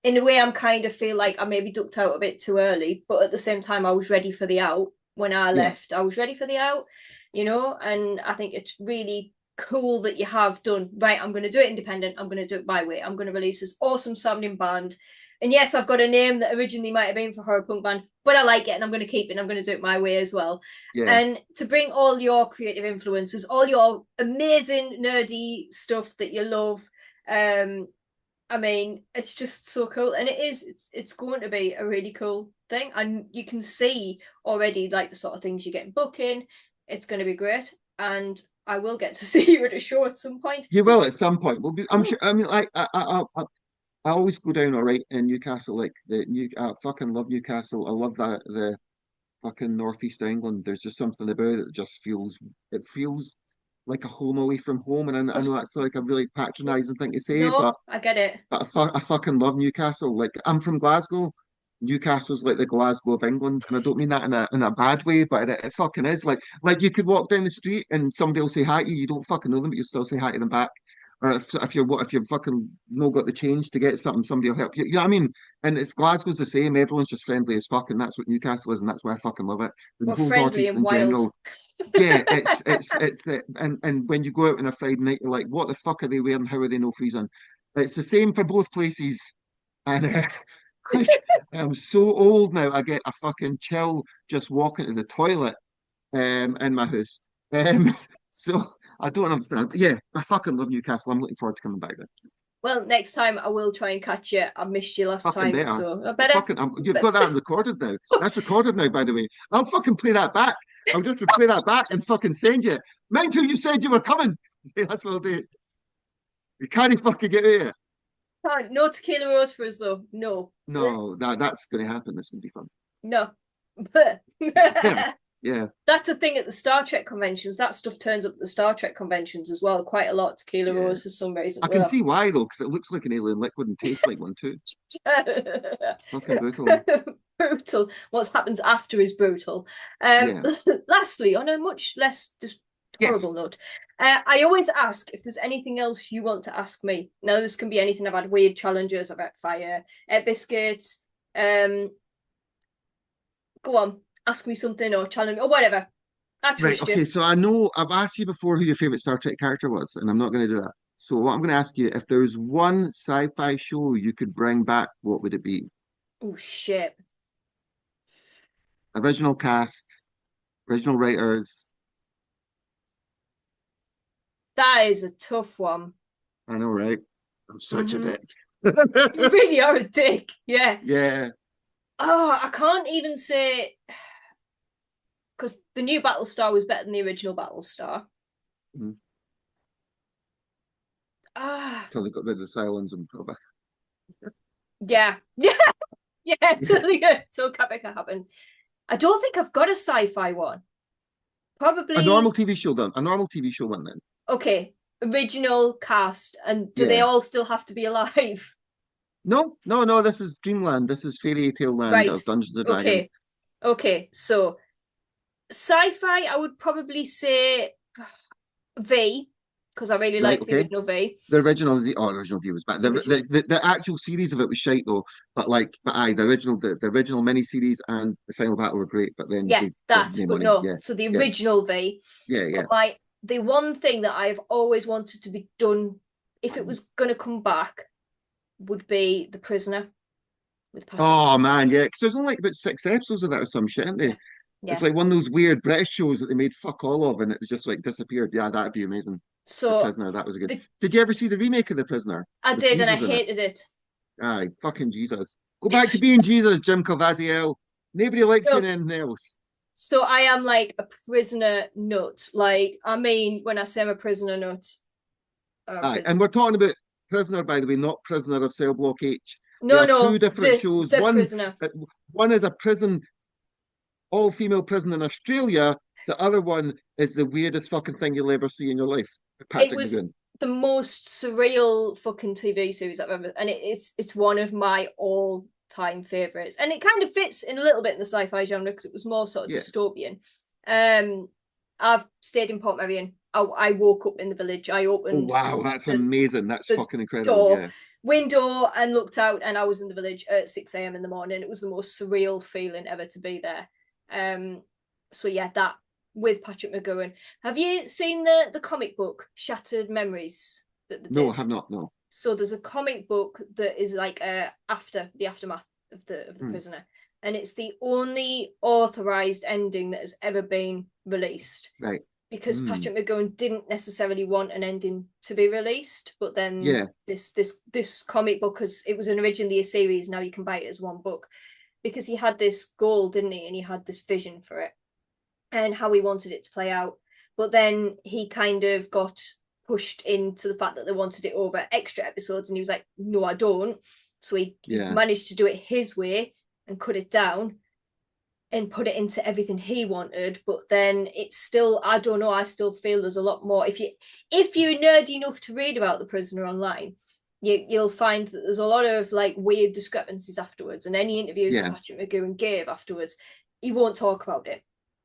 In a way, I'm kind of feel like I maybe ducked out a bit too early, but at the same time, I was ready for the out when I yeah. left. I was ready for the out, you know, and I think it's really cool that you have done right. I'm going to do it independent. I'm going to do it my way. I'm going to release this awesome sounding band. And yes, I've got a name that originally might have been for horror punk band, but I like it and I'm going to keep it and I'm going to do it my way as well. Yeah. And to bring all your creative influences, all your amazing nerdy stuff that you love, I mean, it's just so cool, and it's going to be a really cool thing, and you can see already like the sort of things you get booking. It's going to be great, and I will get to see you at a show at some point. You will at some point. I'm sure. I mean, like, I always go down all right in Newcastle. Like I fucking love Newcastle. I love that the fucking northeast England. There's just something about it that just it feels like a home away from home. And I Because know that's like a really patronizing thing to say, no, I get it. but I fucking love Newcastle. Like I'm from Glasgow. Newcastle's like the Glasgow of England, and I don't mean that in a bad way, but it fucking is. Like you could walk down the street and somebody will say hi to you. You don't fucking know them, but you still say hi to them back. Or if you're fucking no got the change to get something, somebody will help you. You know what I mean? And it's Glasgow's the same. Everyone's just friendly as fuck, and that's what Newcastle is, and that's why I fucking love it. The We're whole friendly northeast and in wild. general. Yeah, it's the and when you go out on a Friday night, you're like, what the fuck are they wearing? How are they no freezing? It's the same for both places. And like, I'm so old now, I get a fucking chill just walking to the toilet in my house. Um, so I don't understand. But yeah, I fucking love Newcastle. I'm looking forward to coming back there. Well, next time I will try and catch you. I missed you last Fucking time, better. so I better. You've got that recorded now. That's recorded now, by the way. I'll fucking play that back. I'll just play that back and fucking send you. Mind you, you said you were coming. That's what I'll do. You can't fucking get out of here. No tequila rose for us though. No, No, that's going to happen. It's going to be fun. no. Yeah, yeah. That's the thing at the Star Trek conventions. That stuff turns up at the Star Trek conventions as well. Quite a lot. Tequila Yeah. rose for some reason. I can see why though, because it looks like an alien liquid and tastes like one too. Fucking brutal. Brutal. What happens after is brutal. Yeah. Lastly, on a much less just Yes. horrible note, I always ask if there's anything else you want to ask me. Now, this can be anything. I've had weird challenges. I've had fire, biscuits. Go on, ask me something or challenge me or whatever. I Right. trust you. Okay. So I know I've asked you before who your favorite Star Trek character was, and I'm not going to do that. So what I'm going to ask you, if there's one sci-fi show you could bring back, what would it be? Oh shit. Original cast, original writers. That is a tough one. I know, right? I'm such a dick. You really are a dick. Yeah. Yeah. Oh, I can't even say because the new Battlestar was better than the original Battlestar. Mm. Ah, Till they got rid of the Cylons and probably. yeah, yeah, yeah. Till Caprica happened. I don't think I've got a sci-fi one. A Probably normal TV show done. A normal TV show one then. okay. Original cast, and do they Yeah. all still have to be alive? No, no, no. This is Dreamland. This is fairy tale land Right. of Dungeons and Dragons. Okay. Okay. So sci-fi, I would probably say V because I really Right. like the Okay. original V. The original, original view was bad. The actual series of it was shite though. But aye, the original mini series and the final battle were great. But then Yeah, they that, made but money. no. Yeah, So the yeah, original V. yeah, yeah. But the one thing that I've always wanted to be done, if it was going to come back, would be The Prisoner with Patrick. Oh man, yeah. Because there's only like about 6 episodes of that or some shit, isn't there? Yeah. It's like one of those weird British shows that they made fuck all of, and it was just like disappeared. Yeah, that'd be amazing. The So Prisoner, that was a good. Did you ever see the remake of The Prisoner I with did, and I Jesus in it? hated it. Aye, fucking Jesus. Go back to being Jesus, Jim Caviezel. Nobody likes you So, in anything else. so I am like a prisoner nut. Like, I mean, when I say I'm a prisoner nut, I'm a Aye, prisoner. and we're talking about Prisoner, by the way, not Prisoner of Cell Block H. They No, are two no, different shows. the prisoner. Uh, one is a prison, all-female prison in Australia. The other one is the weirdest fucking thing you'll ever see in your life. It Patrick was McGowan. the most surreal fucking TV series I've ever, and it's one of my all-time favorites, and it kind of fits in a little bit in the sci-fi genre because it was more sort of Yeah. dystopian. Um, I've stayed in Portmeirion. I woke up in the village. I Oh opened wow, that's the amazing. That's the fucking incredible. door Yeah. window and looked out, and I was in the village at 6 a.m. in the morning. It was the most surreal feeling ever to be there. So yeah, that with Patrick McGowan. Have you seen the comic book Shattered Memories that they No, I did? have not. No. So there's a comic book that is like after the aftermath of the Hmm. prisoner, and it's the only authorized ending that has ever been released Right. because Hmm. Patrick McGowan didn't necessarily want an ending to be released, but then Yeah. this comic book, because it was originally a series, now you can buy it as one book, because he had this goal, didn't he? And he had this vision for it and how he wanted it to play out. But then he kind of got pushed into the fact that they wanted it over extra episodes, and he was like, "No, I don't." So he Yeah. managed to do it his way and cut it down and put it into everything he wanted. But then it's still, I don't know, I still feel there's a lot more. If you're nerdy enough to read about the prisoner online, you'll find that there's a lot of like weird discrepancies afterwards, and any interviews that Yeah. Patrick McGowan gave afterwards, he won't talk about it,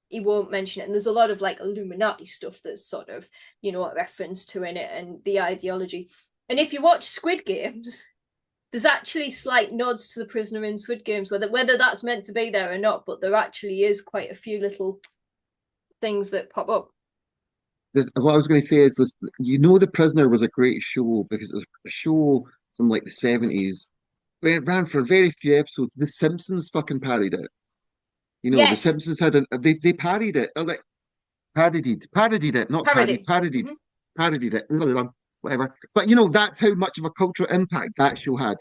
he won't mention it. And there's a lot of like Illuminati stuff that's sort of, a reference to in it, and the ideology. And if you watch Squid Games, there's actually slight nods to the prisoner in Squid Games, whether that's meant to be there or not, but there actually is quite a few little things that pop up. What I was going to say is this: The Prisoner was a great show because it was a show from like the 70s. It ran for very few episodes. The Simpsons fucking parodied it. The Yes, Simpsons they parodied it. Like parodied it, not parody. parodied, Mm-hmm. parodied it, whatever. But that's how much of a cultural impact that show had.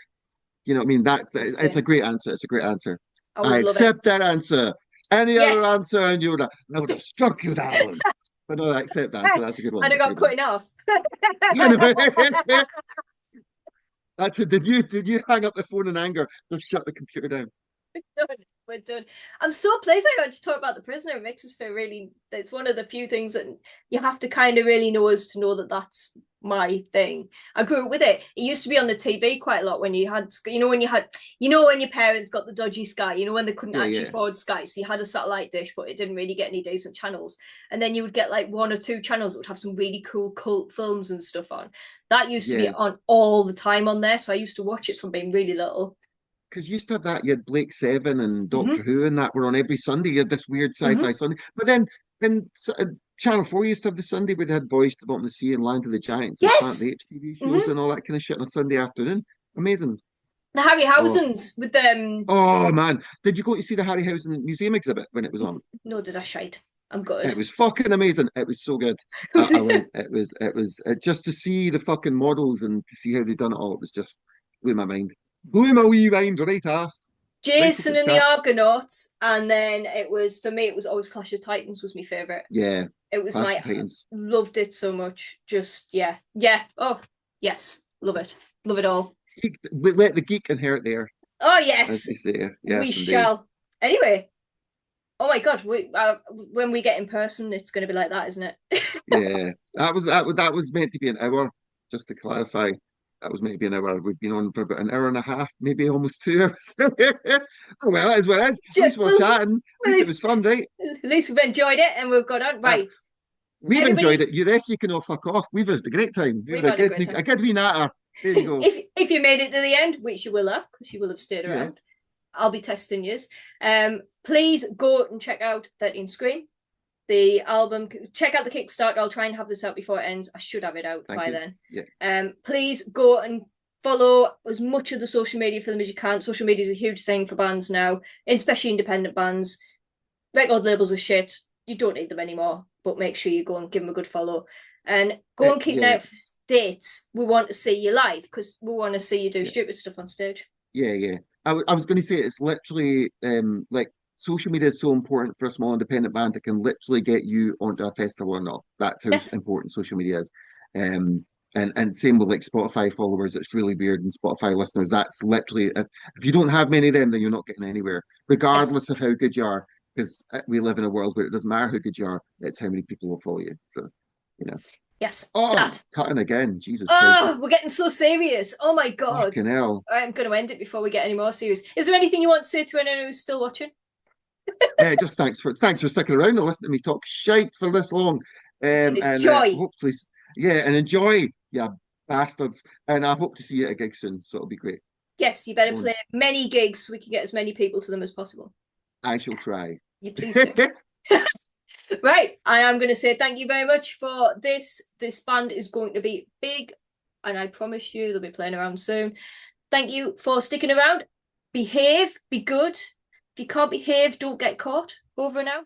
You know what I mean? It's a Insane. great answer. It's a great answer. I I would love it. accept that answer. Any other Yes. answer, and I would have struck you down. But no, I accept that answer. That's a good one. And I That's a got good one. cut in half. That's it. Did you hang up the phone in anger? Just shut the computer down. We're done. I'm so pleased I got to talk about the prisoner. It makes us feel really. It's one of the few things that you have to kind of really know us to know that that's my thing. I grew up with it. It used to be on the TV quite a lot when you had, when your parents got the dodgy Sky, when they couldn't Yeah, actually yeah, afford Sky, so you had a satellite dish, but it didn't really get any decent channels. And then you would get like one or two channels that would have some really cool cult films and stuff on. That used to be yeah. on all the time on there, so I used to watch it from being really little. Because you used to have that. You had Blake Seven and Doctor Mm-hmm. Who, and that were on every Sunday. You had this weird sci-fi Mm-hmm. Sunday. But then Channel 4 used to have the Sunday where they had Voyage to the Bottom of the Sea and Land of the Giants and Planet of Yes. the Apes TV shows Mm-hmm. and all that kind of shit on a Sunday afternoon. Amazing. The Oh, Harryhausen's with them. oh man. Did you go to see the Harryhausen Museum exhibit when it was on? No, did I shite? I'm It good. was fucking amazing. It was so good. I went. It was just to see the fucking models and to see how they done it all. It was just blew my mind. Blew my wee mind right off. Right off Jason the and the start. Argonauts, and then it was for me. It was always Clash of Titans was my favorite. Yeah. It was Clash my of Titans. loved it so much. Just yeah, yeah. Oh yes, love it, love it all. Let the geek inherit the earth, Oh as yes, they say. we Yes, indeed. shall. Anyway, oh my god, when we get in person, it's going to be like that, isn't it? Yeah. That was meant to be an hour, just to clarify. That was meant to be an hour. We've been on for about an hour and a half, maybe almost 2 hours. Oh well, as well as at least we're well, chatting. At least it was fun, right? at least we've enjoyed it and we've got on Uh, right. we've enjoyed Everybody, it. You rest, you can all fuck off. We've had a great time. We've we've had had a great a time. good wee natter. There you go. If you made it to the end, which you will have, because you will have stayed Yeah, around, I'll be testing you. Please go and check out 13SCREAM, the album. Check out the Kickstarter. I'll try and have this out before it ends. I should have it out thank by you. then. Yeah, Please go and follow as much of the social media for them as you can. Social media is a huge thing for bands now, especially independent bands. Record labels are shit. You don't need them anymore, but make sure you go and give them a good follow. And go and keep an eye yeah, out for dates. We want to see you live because we want to see you do yeah, stupid stuff on stage. yeah, yeah. I was going to say it's literally like social media is so important for a small independent band that can literally get you onto a festival or not. That's how Yes. important social media is. Um, and same with like Spotify followers. It's really weird. And Spotify listeners, that's literally if you don't have many of them, then you're not getting anywhere, Yes. regardless of how good you are. Because we live in a world where it doesn't matter how good you are; it's how many people will follow you. So, you know. Yes. Oh, That. cutting again. Jesus Christ. Oh, we're getting so serious. Oh my God. Fucking hell. I'm going to end it before we get any more serious. Is there anything you want to say to anyone who's still watching? Just thanks for sticking around and listening to me talk shite for this long. And Enjoy. hopefully, yeah, and enjoy, yeah, bastards. And I hope to see you at a gig soon. So it'll be great. Yes, you better Go on. play many gigs so we can get as many people to them as possible. I shall try. You please do. Right. And I'm going to say thank you very much for this. This band is going to be big, and I promise you they'll be playing around soon. Thank you for sticking around. Behave, be good. If you can't behave, don't get caught. Over and out.